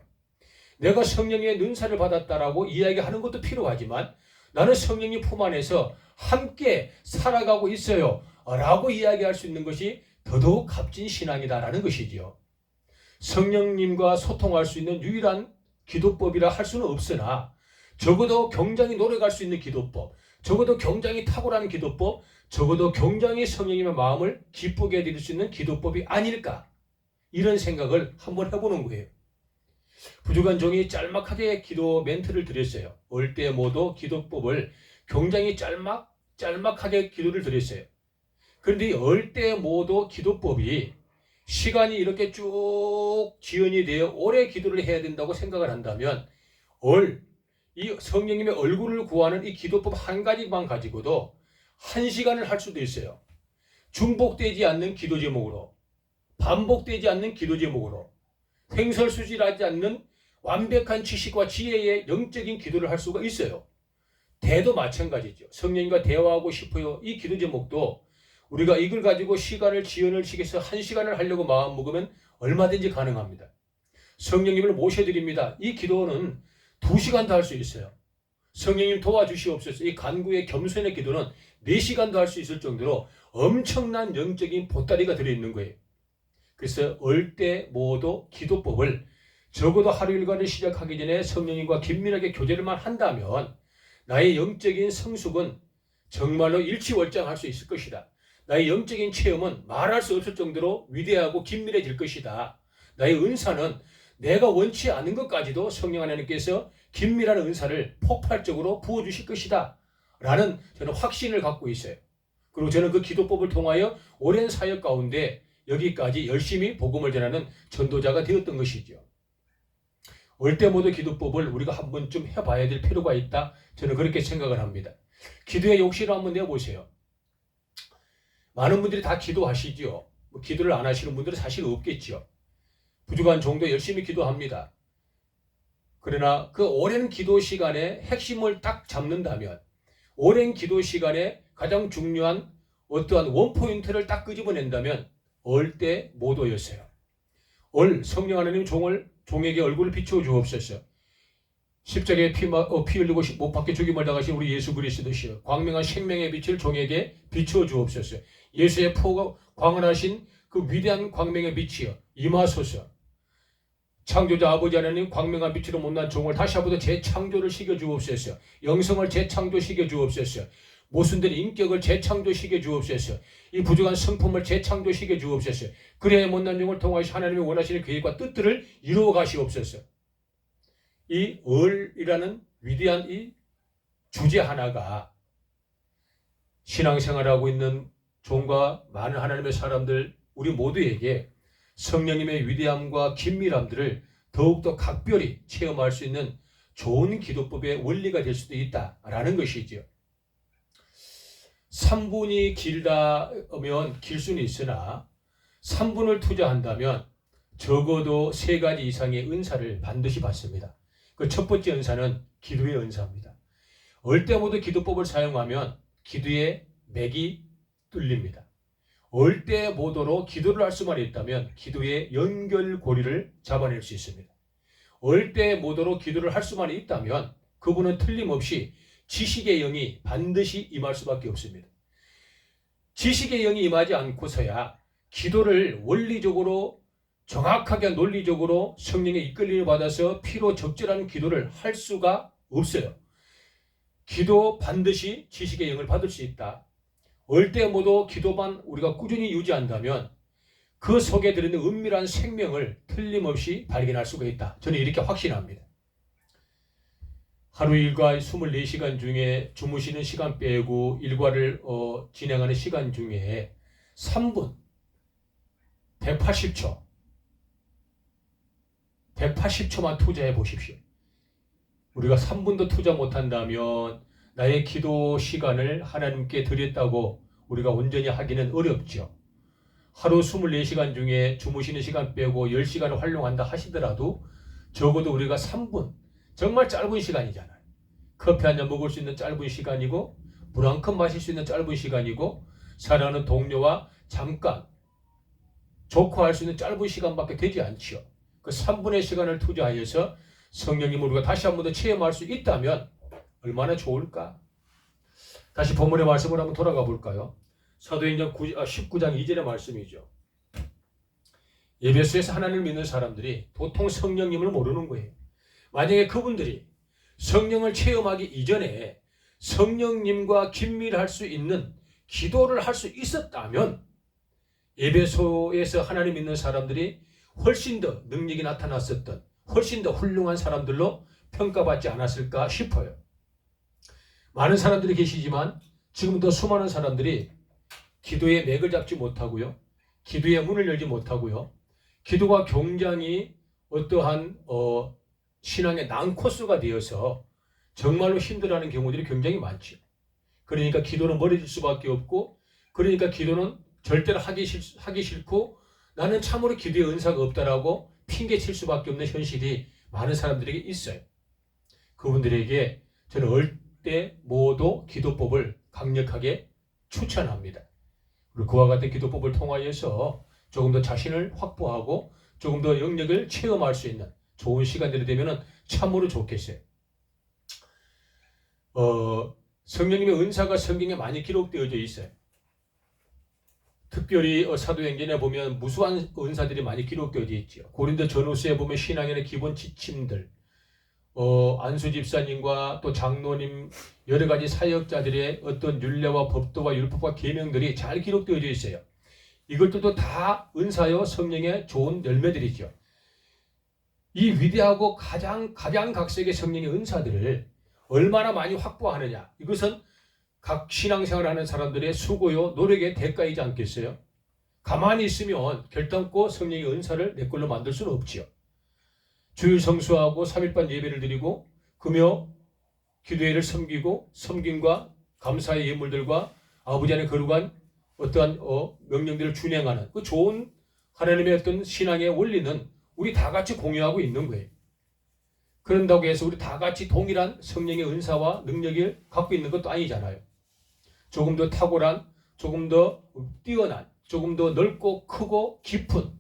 내가 성령의 은사를 받았다라고 이야기하는 것도 필요하지만 나는 성령님 품 안에서 함께 살아가고 있어요 라고 이야기할 수 있는 것이 더더욱 값진 신앙이다라는 것이지요. 성령님과 소통할 수 있는 유일한 기도법이라 할 수는 없으나 적어도 굉장히 노력할 수 있는 기도법, 적어도 굉장히 탁월한 기도법, 적어도 굉장히 성령님의 마음을 기쁘게 해드릴 수 있는 기도법이 아닐까 이런 생각을 한번 해보는 거예요. 부족한 종이 짤막하게 기도 멘트를 드렸어요. 올 때 모두 기도법을 굉장히 짤막하게 기도를 드렸어요. 그런데 올 때 모두 기도법이 시간이 이렇게 쭉 지연이 되어 오래 기도를 해야 된다고 생각을 한다면 이 성령님의 얼굴을 구하는 이 기도법 한 가지만 가지고도 1시간을 할 수도 있어요. 중복되지 않는 기도 제목으로, 반복되지 않는 기도 제목으로, 횡설수설하지 않는 완벽한 지식과 지혜의 영적인 기도를 할 수가 있어요. 대도 마찬가지죠. 성령님과 대화하고 싶어요. 이 기도 제목도 우리가 이걸 가지고 시간을 지연을 시켜서 1시간을 하려고 마음먹으면 얼마든지 가능합니다. 성령님을 모셔드립니다. 이 기도는 2시간도 할 수 있어요. 성령님 도와주시옵소서. 이 간구의 겸손의 기도는 4시간도 할 수 있을 정도로 엄청난 영적인 보따리가 들어있는 거예요. 그래서 올 때 모두 기도법을 적어도 하루 일과를 시작하기 전에 성령님과 긴밀하게 교제를만 한다면 나의 영적인 성숙은 정말로 일취월장할 수 있을 것이다. 나의 영적인 체험은 말할 수 없을 정도로 위대하고 긴밀해질 것이다. 나의 은사는 내가 원치 않은 것까지도 성령 하나님께서 긴밀한 은사를 폭발적으로 부어주실 것이다. 라는 저는 확신을 갖고 있어요. 그리고 저는 그 기도법을 통하여 오랜 사역 가운데 여기까지 열심히 복음을 전하는 전도자가 되었던 것이죠. 올 때 모두 기도법을 우리가 한 번쯤 해봐야 될 필요가 있다. 저는 그렇게 생각을 합니다. 기도의 욕심을 한번 내보세요. 많은 분들이 다 기도하시죠. 기도를 안 하시는 분들은 사실 없겠죠. 부족한 종도 열심히 기도합니다. 그러나 그 오랜 기도 시간에 핵심을 딱 잡는다면 오랜 기도 시간에 가장 중요한 어떠한 원포인트를 딱 끄집어낸다면 올 때 모두였어요. 성령 하나님 종에게 얼굴을 비추어 주옵소서. 십자가에 피 흘리고 못 박혀 죽임을 당하신 우리 예수 그리스도시여, 광명한 생명의 빛을 종에게 비추어 주옵소서. 예수의 광활하신 그 위대한 광명의 빛이여 임하소서. 창조자 아버지 하나님, 광명한 빛으로 못난 종을 다시 한번 재창조를 시켜 주옵소서. 영성을 재창조시켜 주옵소서. 모순된 인격을 재창조시켜 주옵소서. 이 부족한 성품을 재창조시켜 주옵소서. 그래야 못난 종을 통하여 하나님이 원하시는 계획과 뜻들을 이루어 가시옵소서. 이 을이라는 위대한 이 주제 하나가 신앙생활하고 있는 종과 많은 하나님의 사람들, 우리 모두에게 성령님의 위대함과 긴밀함들을 더욱더 각별히 체험할 수 있는 좋은 기도법의 원리가 될 수도 있다라는 것이죠. 3분이 길다면 길 수는 있으나 3분을 투자한다면 적어도 3가지 이상의 은사를 반드시 받습니다. 그 첫 번째 은사는 기도의 은사입니다. 올 때 모두 기도법을 사용하면 기도의 맥이 뚫립니다. 올 때 모도로 기도를 할 수만 있다면 기도의 연결고리를 잡아낼 수 있습니다. 올 때 모도로 기도를 할 수만 있다면 그분은 틀림없이 지식의 영이 반드시 임할 수밖에 없습니다. 지식의 영이 임하지 않고서야 기도를 원리적으로 정확하게 논리적으로 성령의 이끌림을 받아서 피로 적절한 기도를 할 수가 없어요. 기도 반드시 지식의 영을 받을 수 있다. 올 때 모두 기도만 우리가 꾸준히 유지한다면 그 속에 들어있는 은밀한 생명을 틀림없이 발견할 수가 있다. 저는 이렇게 확신합니다. 하루 일과 24시간 중에 주무시는 시간 빼고 일과를 진행하는 시간 중에 3분, 180초만 투자해 보십시오. 우리가 3분도 투자 못한다면 나의 기도 시간을 하나님께 드렸다고 우리가 온전히 하기는 어렵죠. 하루 24시간 중에 주무시는 시간 빼고 10시간을 활용한다 하시더라도 적어도 우리가 3분, 정말 짧은 시간이잖아요. 커피 한 잔 먹을 수 있는 짧은 시간이고 물 한 컵 마실 수 있는 짧은 시간이고 사랑하는 동료와 잠깐 조커할 수 있는 짧은 시간밖에 되지 않지요. 그 3분의 시간을 투자하여서 성령님을 우리가 다시 한 번 더 체험할 수 있다면 얼마나 좋을까? 다시 본문의 말씀을 한번 돌아가 볼까요? 사도행전 19장 2절의 말씀이죠. 에베소에서 하나님을 믿는 사람들이 도통 성령님을 모르는 거예요. 만약에 그분들이 성령을 체험하기 이전에 성령님과 긴밀할 수 있는 기도를 할 수 있었다면 에베소에서 하나님 믿는 사람들이 훨씬 더 능력이 나타났었던, 훨씬 더 훌륭한 사람들로 평가받지 않았을까 싶어요. 많은 사람들이 계시지만 지금도 수많은 사람들이 기도의 맥을 잡지 못하고요. 기도의 문을 열지 못하고요. 기도가 굉장히 어떠한 신앙의 난코스가 되어서 정말로 힘들어하는 경우들이 굉장히 많죠. 그러니까 기도는 멀어질 수밖에 없고, 그러니까 기도는 절대로 하기 싫고 나는 참으로 기도의 은사가 없다라고 핑계칠 수밖에 없는 현실이 많은 사람들에게 있어요. 그분들에게 저는 얼때 모두 기도법을 강력하게 추천합니다. 그리고 그와 같은 기도법을 통하여서 조금 더 자신을 확보하고 조금 더 영역을 체험할 수 있는 좋은 시간들이 되면 참으로 좋겠어요. 성령님의 은사가 성경에 많이 기록되어져 있어요. 특별히 사도행전에 보면 무수한 은사들이 많이 기록되어져 있죠. 고린도 전후서에 보면 신앙의 기본 지침들, 안수 집사님과 또 장로님 여러 가지 사역자들의 어떤 율례와 법도와 율법과 계명들이 잘 기록되어져 있어요. 이것들도 다 은사요 성령의 좋은 열매들이죠. 이 위대하고 가장 각색의 성령의 은사들을 얼마나 많이 확보하느냐, 이것은 각 신앙생활을 하는 사람들의 수고요 노력의 대가이지 않겠어요? 가만히 있으면 결단코 성령의 은사를 내 걸로 만들 수는 없지요. 주일 성수하고 3일반 예배를 드리고 금요 기도회를 섬기고 섬김과 감사의 예물들과 아버지 안에 거룩한 어떠한 명령들을 준행하는 그 좋은 하나님의 어떤 신앙의 원리는 우리 다 같이 공유하고 있는 거예요. 그런다고 해서 우리 다 같이 동일한 성령의 은사와 능력을 갖고 있는 것도 아니잖아요. 조금 더 탁월한, 조금 더 뛰어난, 조금 더 넓고 크고 깊은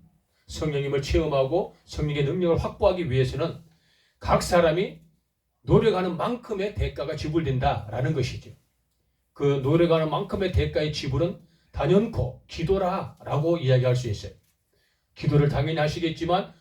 성령님을 체험하고 성령의 능력을 확보하기 위해서는 각 사람이 노력하는 만큼의 대가가 지불된다라는 것이죠. 그 노력하는 만큼의 대가의 지불은 단연코 기도라라고 이야기할 수 있어요. 기도를 당연히 하시겠지만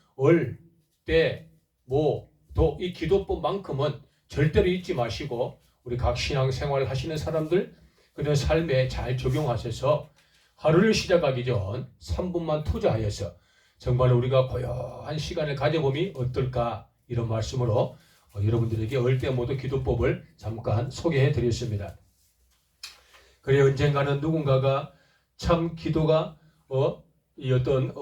때, 도 이 기도법만큼은 절대로 잊지 마시고 우리 각 신앙생활을 하시는 사람들 그런 삶에 잘 적용하셔서 하루를 시작하기 전 3분만 투자하여서 정말 우리가 고요한 시간을 가져보면 어떨까, 이런 말씀으로 여러분들에게 얼때 모두 기도법을 잠깐 소개해 드렸습니다. 그래 언젠가는 누군가가 참 기도가 이 어떤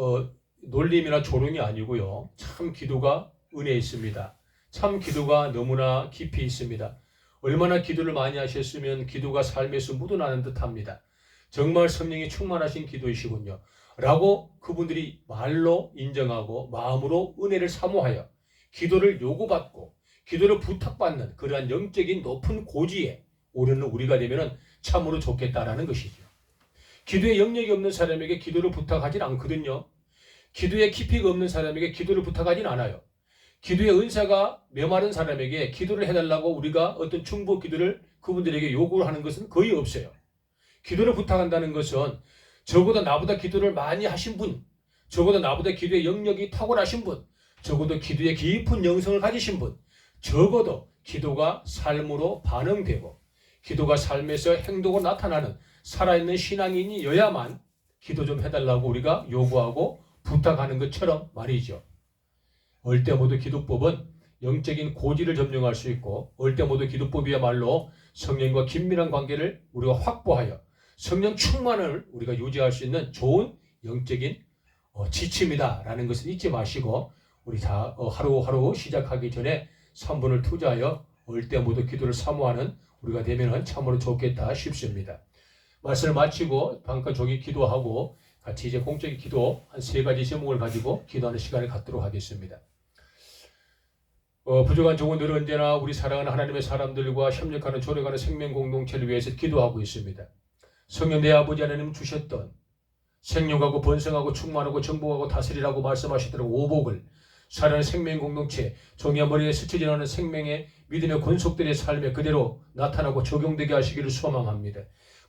놀림이나 조롱이 아니고요. 참 기도가 은혜 있습니다. 참 기도가 너무나 깊이 있습니다. 얼마나 기도를 많이 하셨으면 기도가 삶에서 묻어나는 듯합니다. 정말 성령이 충만하신 기도이시군요. 라고 그분들이 말로 인정하고 마음으로 은혜를 사모하여 기도를 요구받고 기도를 부탁받는 그러한 영적인 높은 고지에 오르는 우리가 되면 참으로 좋겠다라는 것이죠. 기도에 영역이 없는 사람에게 기도를 부탁하진 않거든요. 기도에 깊이가 없는 사람에게 기도를 부탁하진 않아요. 기도의 은사가 메마른 사람에게 기도를 해달라고 우리가 어떤 중보 기도를 그분들에게 요구를 하는 것은 거의 없어요. 기도를 부탁한다는 것은 적어도 나보다 기도를 많이 하신 분, 적어도 나보다 기도의 영역이 탁월하신 분, 적어도 기도의 깊은 영성을 가지신 분, 적어도 기도가 삶으로 반응되고 기도가 삶에서 행동으로 나타나는 살아있는 신앙인이어야만 기도 좀 해달라고 우리가 요구하고 부탁하는 것처럼 말이죠. 얼때 모두 기도법은 영적인 고지를 점령할 수 있고 얼때 모두 기도법이야말로 성령과 긴밀한 관계를 우리가 확보하여 성령 충만을 우리가 유지할 수 있는 좋은 영적인 지침이다라는 것을 잊지 마시고 우리 다 하루하루 시작하기 전에 3분을 투자하여 얼때 모두 기도를 사모하는 우리가 되면 참으로 좋겠다 싶습니다. 말씀을 마치고 잠깐 종이 기도하고 같이 이제 공적인 기도 한 3가지 제목을 가지고 기도하는 시간을 갖도록 하겠습니다. 부족한 종은들은 언제나 우리 사랑하는 하나님의 사람들과 협력하는 조력하는 생명 공동체를 위해서 기도하고 있습니다. 성령 내 아버지 하나님 주셨던 생육하고 번성하고 충만하고 정복하고 다스리라고 말씀하시도록 오복을 살아가는 생명 공동체 종이와 머리에 스쳐 지나는 생명의 믿음의 권속들의 삶에 그대로 나타나고 적용되게 하시기를 소망합니다.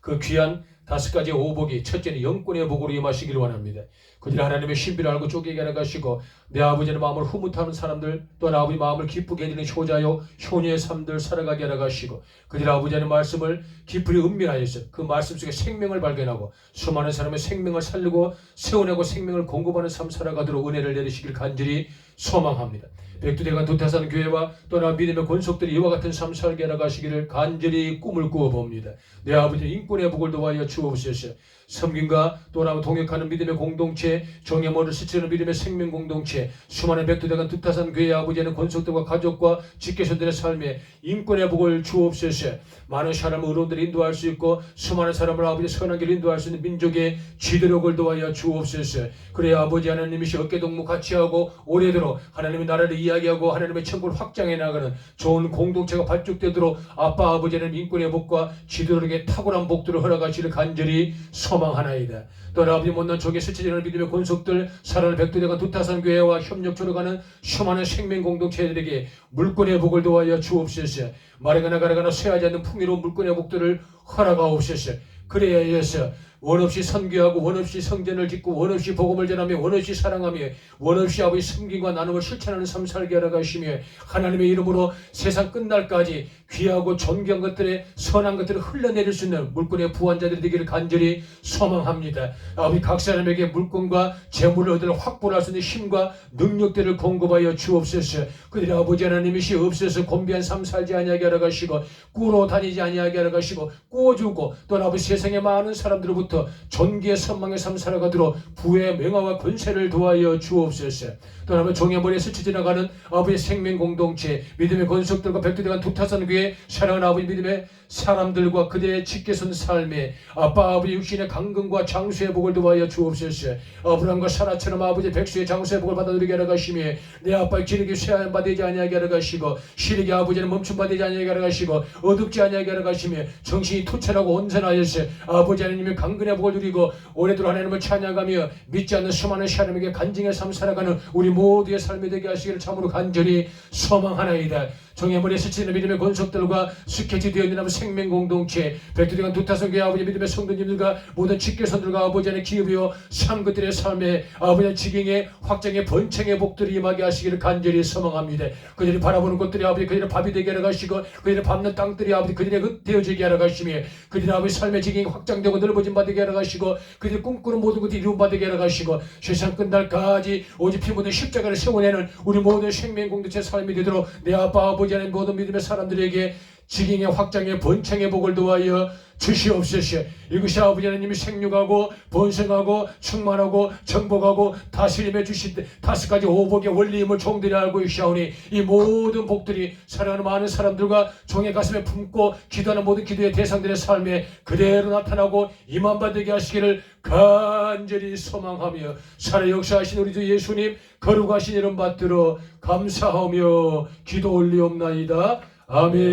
그 귀한 5가지 오복이 첫째는 영권의 복으로 임하시기를 원합니다. 그들 하나님의 신비를 알고 쪼개게 하여 가시고 내 아버지의 마음을 흐뭇하는 사람들 또한 아버지 마음을 기쁘게 해주는 효자요 효녀의 삶들 살아가게 하여 가시고 그들 아버지의 말씀을 깊이 은밀하여서 그 말씀 속에 생명을 발견하고 수많은 사람의 생명을 살리고 세워내고 생명을 공급하는 삶 살아가도록 은혜를 내리시길 간절히 소망합니다. 백두대간 두타산 교회와 또나 믿음의 권속들이 이와 같은 삶 살게 나가시기를 간절히 꿈을 꾸어봅니다. 내 아버지 인권의 복을 도와여 주옵소서. 섬김과 또나 동역하는 믿음의 공동체, 정의 머리를 스치는 믿음의 생명 공동체, 수많은 백두대간 두타산 교회의 아버지는 권속들과 가족과 직계손들의 삶에 인권의 복을 주옵소서. 많은 사람을 의로운들이 인도할 수 있고 수많은 사람을 아버지 선한 길을 인도할 수 있는 민족의 지도력을 도와여 주옵소서. 그래야 아버지 하나님이시 어깨동무 같이 하고 오래도록 하나님의 나라를 이야기하고 하나님의 천국을 확장해 나가는 좋은 공동체가 발족되도록 아빠 아버지는 인권의 복과 지도력의 탁월한 복들을 허락하시를 간절히 소망하나이다. 또한 아버지 못난 종의 스치지는 믿음의 권속들, 사랑을 백두대간 두타산 교회와 협력 조력하는 수많은 생명 공동체들에게 물권의 복을 도와여 주옵소서. 마르거나 가라거나 쇠하지 않는 풍요로운 물권의 복들을 허락하옵소서. 그래야 해서 원없이 선교하고 원없이 성전을 짓고 원없이 복음을 전하며 원없이 사랑하며 원없이 아버지 섬김과 나눔을 실천하는 삶 살게 하라 하시며 하나님의 이름으로 세상 끝날까지 귀하고 존귀한 것들의 선한 것들을 흘러내릴 수 있는 물권의 부한자들이 되기를 간절히 소망합니다. 아버지 각 사람에게 물권과 재물을 얻을 확보할 수 있는 힘과 능력들을 공급하여 주옵소서. 그들이 아버지 하나님이시 없어서 곤비한 삶 살지 아니하게 하라 하시고 꾸러 다니지 아니하게 하라 하시고 꾸어주고 또 아버지 세상의 많은 사람들로부터 존귀의 선망의 삶 살아가도록 부의 명화와 권세를 도와여 주옵소서. 또 아버지 종의 머리에 스쳐 지나가는 아버지의 생명 공동체, 믿음의 권속들과 백두대간 두타산 교회 사랑하는 아버지 믿음의 사람들과 그들의 직계선 삶에 아빠 아버지 육신의 강건과 장수의 복을 도와여 주옵소서. 아브라함과 사라처럼 아버지 백수의 장수의 복을 받아들이게 하라 하시며 내 아빠의 기력이 쇠하여 받지 아니하게 하라 하시고 시력이 아버지는 멈춤 받지 아니하게 하라 하시고 어둡지 아니하게 하라 하시며 정신이 투철하고 온전하여서 아버지 하나님의 강건의 복을 누리고 오래도록 하나님을 찬양하며 믿지 않는 수많은 사람에게 간증의 삶 살아가는 우리 모두의 삶이 되게 하시기를 참으로 간절히 소망하나이다. 종의 머리에 스치는 믿음의 권속들과 스케치 되어 있는 생명 공동체, 백두대간 두타선 교회 아버지 믿음의 성도님들과 모든 직계선들과 아버지 안에 기업이요 산 것들의 삶에 아버지 지경의 확장의 번창의 복들이 임하게 하시기를 간절히 소망합니다. 그들이 바라보는 것들이 아버지 그들의 밥이 되게 하라 가시고 그들의 밟는 땅들이 아버지 그들의 흩되어지게 하라 가시며 그들의 아버지 삶의 지경이 확장되고 넓어진 바 되게 하라 가시고 그들이 꿈꾸는 모든 것들이 이루어 바 되게 하라 가시고 세상 끝날까지 오직 피 묻은 십자가를 세워내는 우리 모든 생명 공동체 삶이 되도록 내 아빠 아버지 하나님 모든 믿음의 사람들에게 지경의 확장의 번창의 복을 도와여 주시옵소서. 이것이 아버지 하나님이 생육하고 번성하고 충만하고 정복하고 다스림해 주실 때 5가지 오복의 원리임을 종들이 알고 있사오니 이 모든 복들이 사랑하는 많은 사람들과 종의 가슴에 품고 기도하는 모든 기도의 대상들의 삶에 그대로 나타나고 임한받게 하시기를 간절히 소망하며 살아 역사하신 우리 주 예수님 거룩하신 이름 받들어 감사하며 기도 올리옵나이다. 아멘.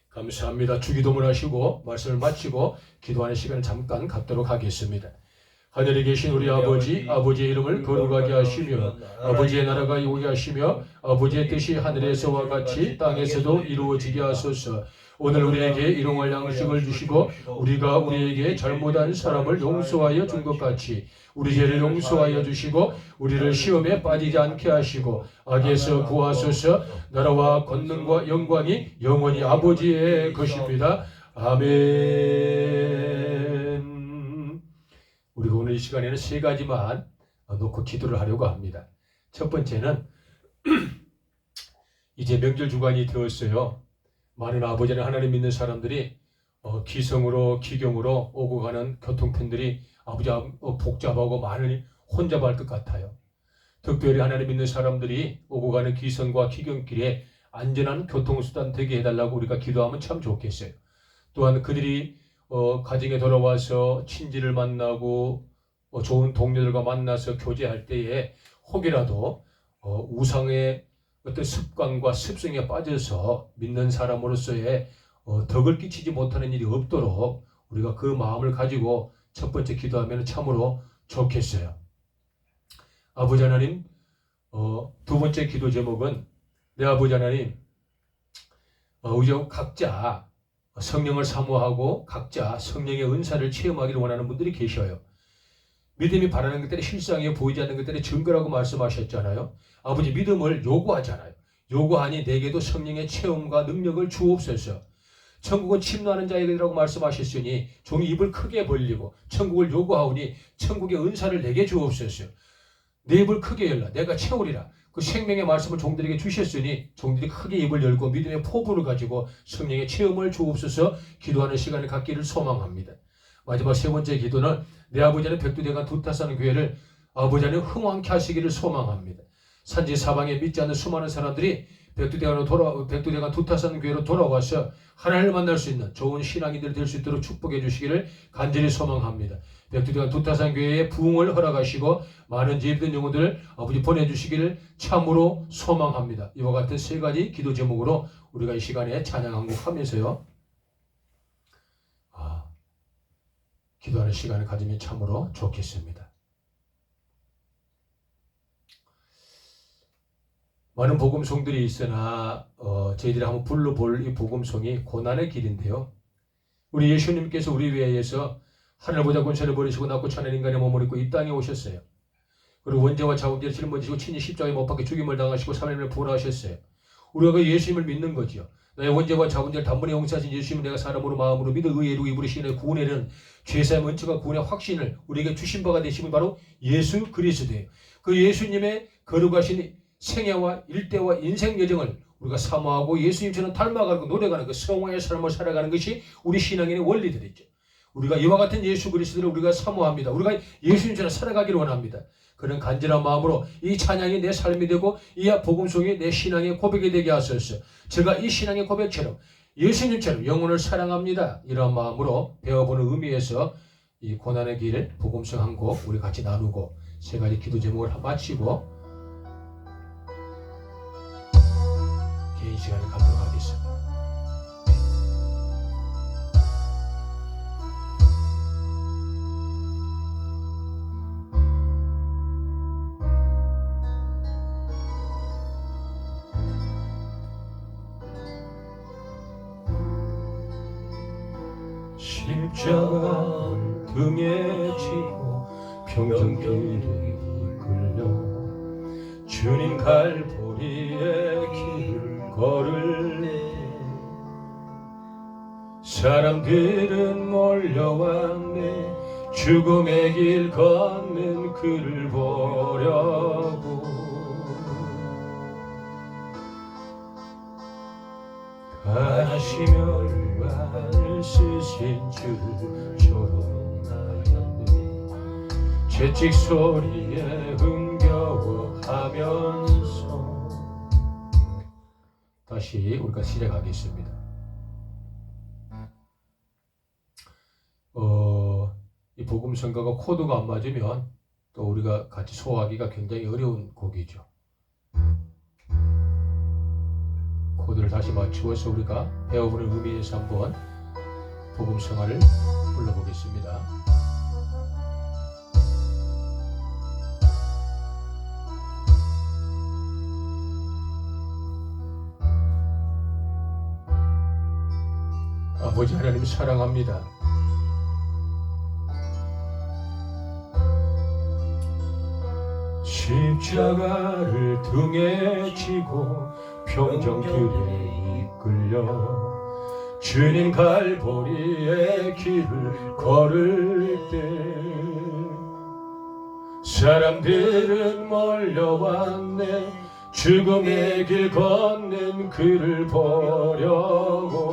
감사합니다. 주기도문 하시고 말씀을 마치고 기도하는 시간을 잠깐 갖도록 하겠습니다. 하늘에 계신 우리 아버지, 아버지의 이름을 거룩하게 하시며 아버지의 나라가 오게 하시며 아버지의 뜻이 하늘에서와 같이 땅에서도 이루어지게 하소서. 오늘 우리에게 일용할 양식을 주시고 우리가 우리에게 잘못한 사람을 용서하여 준 것 같이 우리 죄를 용서하여 주시고 우리를 시험에 빠지지 않게 하시고 악에서 구하소서. 나라와 권능과 영광이 영원히 아버지의 것입니다. 아멘. 우리가 오늘 이 시간에는 3가지만 놓고 기도를 하려고 합니다. 첫 번째는 이제 명절 주간이 되었어요. 많은 아버지는 하나님 믿는 사람들이 기성으로 기경으로 오고 가는 교통편들이 아버지 복잡하고 많으니 혼잡할 것 같아요. 특별히 하나님 믿는 사람들이 오고 가는 기성과 기경길에 안전한 교통수단 되게 해달라고 우리가 기도하면 참 좋겠어요. 또한 그들이 가정에 돌아와서 친지를 만나고 좋은 동료들과 만나서 교제할 때에 혹이라도 우상의 어떤 습관과 습성에 빠져서 믿는 사람으로서의 덕을 끼치지 못하는 일이 없도록 우리가 그 마음을 가지고 첫 번째 기도하면 참으로 좋겠어요. 아버지 하나님, 두 번째 기도 제목은 내 아버지 하나님, 우리 각자 성령을 사모하고 각자 성령의 은사를 체험하기를 원하는 분들이 계셔요. 믿음이 바라는 것들이 실상에 보이지 않는 것들이 증거라고 말씀하셨잖아요. 아버지 믿음을 요구하잖아요. 요구하니 내게도 성령의 체험과 능력을 주옵소서. 천국은 침노하는 자에게라고 말씀하셨으니 종이 입을 크게 벌리고 천국을 요구하오니 천국의 은사를 내게 주옵소서. 내 입을 크게 열라. 내가 채우리라. 그 생명의 말씀을 종들에게 주셨으니 종들이 크게 입을 열고 믿음의 포부를 가지고 성령의 체험을 주옵소서 기도하는 시간을 갖기를 소망합니다. 마지막 세 번째 기도는 내 아버지는 백두대간 두타산 교회를 아버지는 흥왕케 하시기를 소망합니다. 산지 사방에 믿지 않는 수많은 사람들이 백두대간 두타산 교회로 돌아와서 하나님을 만날 수 있는 좋은 신앙인들이 될 수 있도록 축복해 주시기를 간절히 소망합니다. 백두대간 두타산 교회에 부흥을 허락하시고 많은 예비된 영혼들을 아버지 보내주시기를 참으로 소망합니다. 이와 같은 세 가지 기도 제목으로 우리가 이 시간에 찬양 한 곡 하면서요, 기도하는 시간을 가지면 참으로 좋겠습니다. 많은 복음송들이 있으나 저희들이 한번 불러볼 이 복음송이 고난의 길인데요. 우리 예수님께서 우리 위하여서 하늘보다 권세를 버리시고 낮고 찬한 인간의 몸을 입고 이 땅에 오셨어요. 그리고 원죄와 자국죄를 짊어지시고 친히 십자가에 못 박혀 죽임을 당하시고 3일을 부활하셨어요. 우리가 그 예수님을 믿는 거죠. 나의 원죄와 자국죄를 단번에 용서하신 예수님을 내가 사람으로 마음으로 믿어 의의로 입으로 시인해 구원에는 죄사의 원칙과 구원의 확신을 우리에게 주신 바가 되심은 바로 예수 그리스도예요. 그 예수님의 거룩하신 생애와 일대와 인생 여정을 우리가 사모하고 예수님처럼 닮아가고 노력하는 그 성화의 삶을 살아가는 것이 우리 신앙인의 원리들이죠. 우리가 이와 같은 예수 그리스도를 우리가 사모합니다. 우리가 예수님처럼 살아가기를 원합니다. 그런 간절한 마음으로 이 찬양이 내 삶이 되고 이 복음송이 내 신앙의 고백이 되게 하소서. 제가 이 신앙의 고백처럼 예수님처럼 영혼을 사랑합니다. 이런 마음으로 배워보는 의미에서 이 고난의 길 복음송 한 곡 우리 같이 나누고 세 가지 기도 제목을 마치고 개인 시간을 갖도록 하겠습니다. 십자가 등에 지고 평정길에 이끌려 주님 갈보리의 길을 걸을 때 사람들은 몰려왔네. 죽음의 길 걷는 그를 보려고 가시며 발을 쓰신 줄처럼 나였네. 채찍 소리에 흥겨워하면서 다시 우리가 시작하겠습니다. 이 복음 성가가 코드가 안 맞으면 또 우리가 같이 소화하기가 굉장히 어려운 곡이죠. 코드를 다시 맞추어서 우리가 배워보는 의미에서 한번 복음 성가를 불러보겠습니다. 아버지 하나님 사랑합니다. 십자가를 등에 지고 평정길에 이끌려 주님 갈보리의 길을 걸을 때 사람들은 몰려왔네. 죽음의 길 걷는 그를 보려고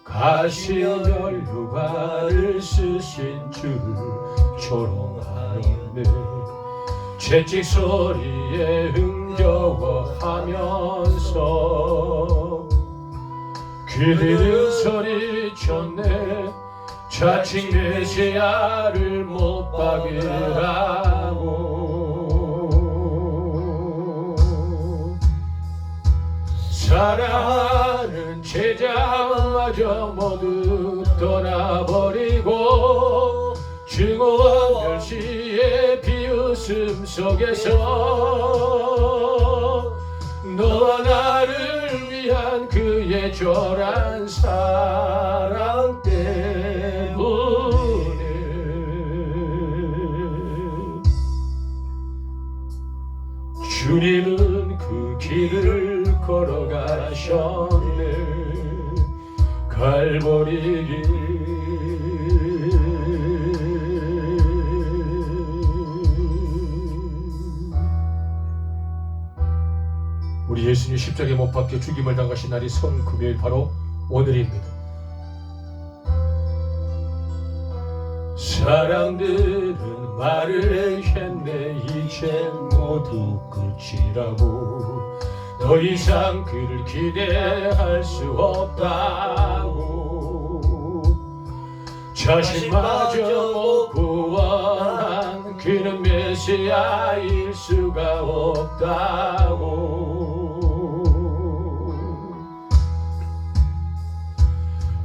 가시면류 발을 쓰신 줄 조롱하는데 채찍 소리에 흥겨워하면서 그들은 소리쳤네. 자칭 메시아를 못 박으라고 사랑하는 제자마저 모두 떠나버리고 증오와 멸시의 비웃음 속에서 너와 나를 위한 그의 절한 사랑 때문에 주님은 그 길을 걸어가셨네. 갈보리 길 예수님 십자가에 못 박혀 죽임을 당하신 날이 성금요일 바로 오늘입니다. 사람들은 말을 했네. 이제 모두 끝이라고. 더 이상 그를 기대할 수 없다고. 자신마저 못 구원한 그는 메시아일 수가 없다고.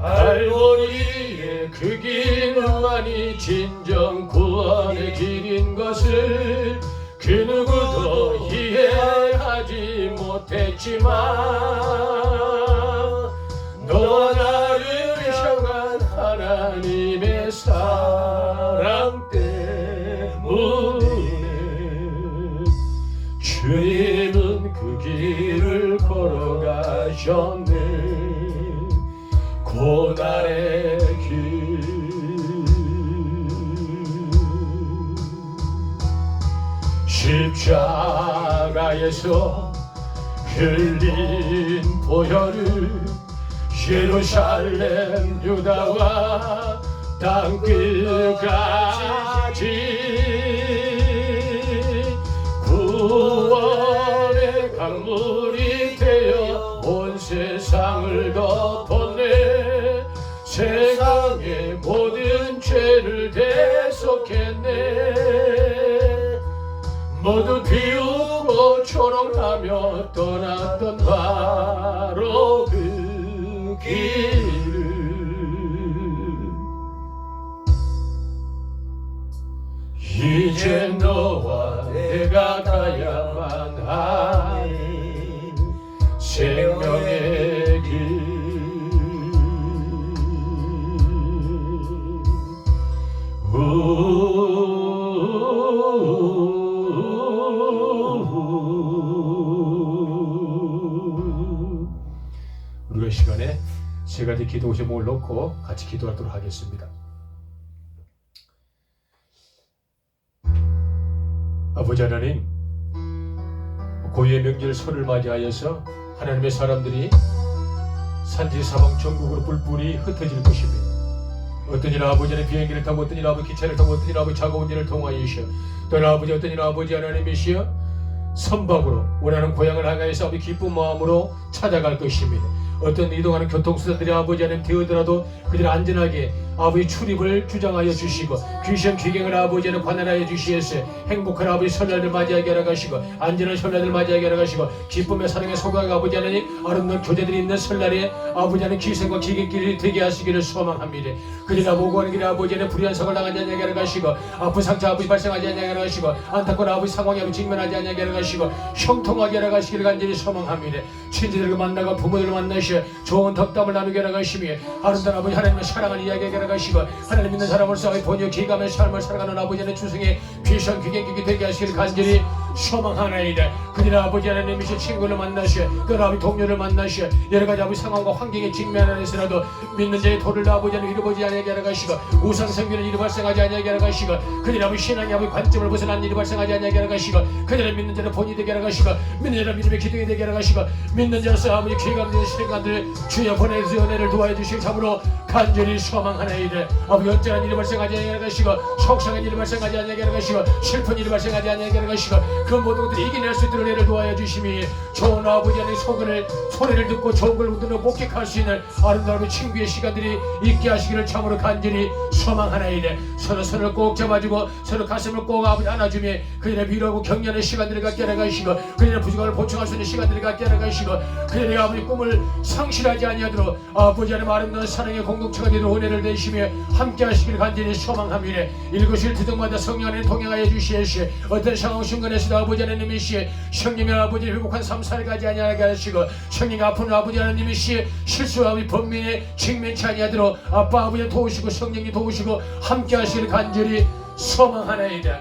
알고리에 그 길만이 진정 구원의 길인 것을 그 누구도 이해하지 못했지만 너와 나를 향한 하나님의 사랑 때문에 주님은 그 길을 걸어가셨네. 고난의 길. 십자가에서 흘린 보혈을 예루살렘 유다와 땅끝까지 구원의 강물이 되어 온 세상을 덮었네. 세상의 모든 죄를 대속했네. 모두 비웃고 초롱하며 떠났던 바로 그 길을 이제 너와 내가 가야만 하는 생명의 길. 우리가 시간에 세 가지 기도 제목을 놓고 같이 기도하도록 하겠습니다. 아버지 하나님, 고유의 명절 설을 맞이하여서 하나님의 사람들이 산지 사방 전국으로 뿔뿔이 흩어질 것입니다. 어떤 일 아버지는 비행기를 타고, 어떤 일 아버지 기차를 타고, 어떤 일 아버지 차가운 일을 통하여서, 또 아버지 어떤 일 아버지 하나님이시여 선박으로 원하는 고향을 향하여서 아버지 기쁜 마음으로 찾아갈 것입니다. 어떤 이동하는 교통수단들이 아버지 하나님 되어더라도 그들 안전하게 아버지 출입을 주장하여 주시고, 귀신 귀경을 아버지 하나님 관할하여 주시옵소서. 행복한 아버지 설날을 맞이하게 하라 가시고, 안전한 설날을 맞이하게 하라 가시고, 기쁨의 사랑의 소각의 아버지 하나님 아름다운 교제들이 있는 설날에 아버지 하나님 기생과 기경길이 되게 하시기를 소망합니다. 그들아 오고 하는 길에 아버지 하나님 불의한 사고를 당하지 않게 하라 가시고, 아픈 상처 아버지 발생하지 않게 하라 가시고, 안타까운 아버지 상황에 아버지 직면하지 않게 하라 가시고, 형통하게 하라 가시기를 간절히 소망합니다. 친지들과 만나고 부모들을 만나시어 좋은 덕담을 나누게 하라 가시며, 아름다운 아버지 하나님의 사랑을 이야기하게 하라 가시고, 하나님 믿는 사람으로서 본역 기감의 삶을 살아가는 아버지 하나님 주승의 귀신 귀경길이 되게 하시기를 간절히 소망하나이다. 그들은 아버지 하나님이시 친구를 만나시어, 또 아버지 동료를 만나시어 여러 가지 아버지 상황과 환경에 직면하여서라도 믿는 자의 도를 아버지 하나님 잃어버리지 않게 하라 가시고, 우상 생기는 일이 발생하지 않게 하라 가시고, 그들은 아버지 신앙의 아버지 관점을 벗어난 일이 발생하지 않게 하라 가시고, 그들은 믿는 자는 본이 되게 하라 가시고, 믿는 자는 믿음의 기둥이 되게 하라 가시고, 믿는 자로서 아버지 귀감되는 시간들 주여 보내주시어 은혜를 도와해 주시기 참으로 간절히 소망하나이다. 아버지 언짢은 일이 발생하지 않게 하라 가시고, 속상한 일이 발생하지 않게 하라 가시고, 슬픈 일이 발생하지 않게 하라 가시고, 그 모든 것들을 이겨낼 수 있도록 은혜를 도와해 주심이, 좋은 아버지 하나님의 소리를 듣고 좋은 걸 듣는 목격할 수 있는 아름다운 친구의 시간들이 있게 하시기를 참으로 간절히 소망하나이다. 서로 손을 꼭 잡아주고 서로 가슴을 꼭 아버지 안아주며 그들의 위로하고 격려하는 시간들을 갖게 하라 가시고, 그들의 부족함을 보충할 수 있는 시간들을 갖게 하라 가시고, 그들의 아버지 꿈을 상실하지 아니하도록 아버지 하나님 아름다운 사랑의 공동체가 되도록 은혜를 내시며 함께 하시기를 간절히 소망합니다. 일거실 투정마다 성령 안에 동행하여 주시옵시고, 어떤 상황 순간에서도 아버지 하나님이시여 성령의 아버지 회복한 삶 살가지 아니하게 하시고, 성령의 아픈 아버지 하나님이시여 실수와 범민에 직면치 아니하도록 아빠 아버지 도우시고 성령이 도우시고 함께 하시기를 간절히 소망하나이다.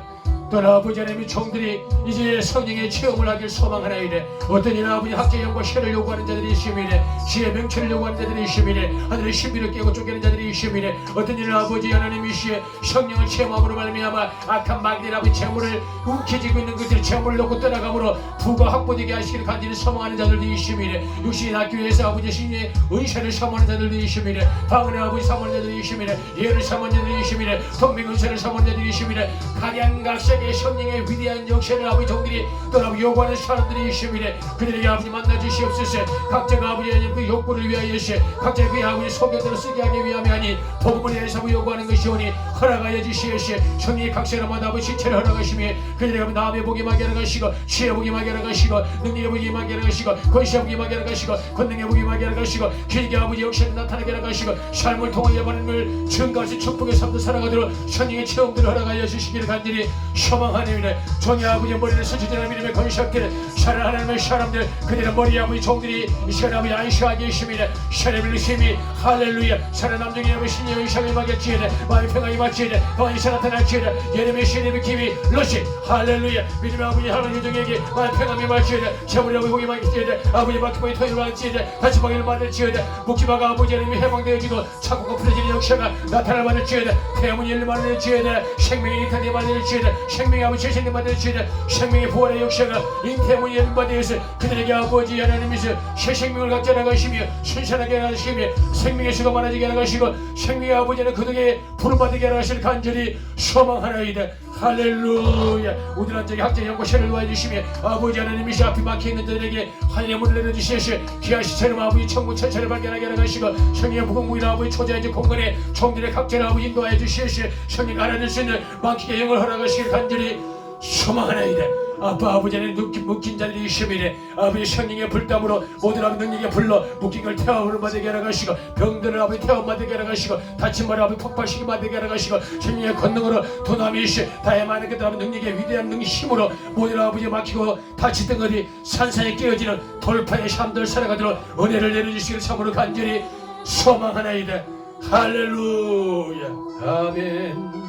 또는 아버지 하나님의 종들이 이제 성령의 체험을 하길 소망하나이다. 어떤 이는 아버지 학제 영과 혈을 요구하는 자들이 있음이래. 지혜 명철을 요구하는 자들이 있음이래. 하늘의 신비를 깨고 쫓겨는 자들이 있음이래. 어떤 이는 아버지 하나님이시에 성령을 체험함으로 말미암아 악한 마귀들 아버지 재물을 움켜쥐고 있는 것들이 재물을 놓고 떠나감으로 부가 확보되게 하시기를 간절히 소망하는 자들도 있음이래. 육신이 낳기 위해서 아버지 신의 은사를 사모하는 자들도 있음이래. 방언의 아버지 사모하는 자들이 있음이래. 예를 사모하는 자들이 있음이래. 동맹 은사를 사모하는 자들이 있음이래. 각양각색의 성령의 위대한 역사를 아버지 종들이 떠나고 요구하는 사람들이 있음이래. 그들에게 아버지 만나 주시옵소서. 각자가 아버지 하나님 그 욕구를 위하여서 각자 그 아버지 소견대로 쓰게 하기 위함이 아닌 복음을 위해서 요구하는 것이오니 허락하여 주시옵소서. 성령의 각 사람마다 아버지 신체를 허락하시며 그들에게 마음의 복이 임하게 하는 것이고 지혜의 복이 임하게 하는 것이고 능력의 복이 임하게 하는 것이고 권세의 복이 임하게 하는 것이고 권능의 복이 임하게 하는 것이고 길게 아버지 역사를 나타나게 하는 것이고 삶을 통하여 받는 걸 증거하신 축복의 삶도 살아가도록 성령의 체험들을 허락하여 주시기를 간절히 소망하옵나이다. 종의 아버지 머리를 스치는 믿음의 건식들 사랑하는 하나님의 사람들 그들의 머리 아버지 종들이 이 시간에 아버지 안식하게 하십니다. 시간의 밀심이 할렐루야 사랑 남정의 아버지 신의 의상을 임하겠지이다. 마음의 평강이 맞지이다. 방언이 나타날지이다. 예레미야 시리의 기미 러시 할렐루야 믿음의 아버지 하나님 종에게 마음의 평강이 맞지이다. 재물의 아버지 복이 맞지이다. 아버지 막히방이 토요일 맞지이다. 다시 방해를 받을지이다. 묵지마가 아버지 하나님이 해방되어지고 착고가 풀어지는 역사가 나타날 받을지이다. 태문이 열려 받을지이다. 생명의 인탄이 받을지이다. 생명의 아버지 재생이 받을지이다. 생명의 부활의 역사가 인태문이 열려 받으어서 그들에게 아버지 하나님이서 새 생명을 갖게 하시며 순산하게 하시며 생명의 수가 많아지게 하시고 생명의 아버지는 그들에게 부름받게 하실 간절히 소망하나이다. 할렐루야 우들한 자기 학자 영과 셔를 놓아주시며 아버지 하나님이시 앞이 막혀있는 자들에게 하늘의 문을 열어주시옵시고 귀한 시체를 아버지 천국 천사를 발견하게 하시고 성령의 부흥무이나 아버지 초자의 공간에 종들의 각자를 아버지 인도하여 주시옵시고 성령 알아낼 수 있는 막히게 영을 허락하시길 간절히 소망하나이다. 아빠 아버지는 묶인 자들이 있음이래. 아버지 성령의 불담으로 모든 아버지 능력에 불러 묶인 걸 태워을 받게 하시고 병들을 아버지 태워 받게 하시고 다친 말을 아버지 폭발시키 받게 하시고 성령의 권능으로 도남이시 다의 많은 것들 아버지 능력의 위대한 능력 힘으로 모든 아버지 막히고 다치던 것이 산산에 깨어지는 돌파의 삶들 살아가도록 은혜를 내려주시기를 참으로 간절히 소망하나이다. 할렐루야 아멘.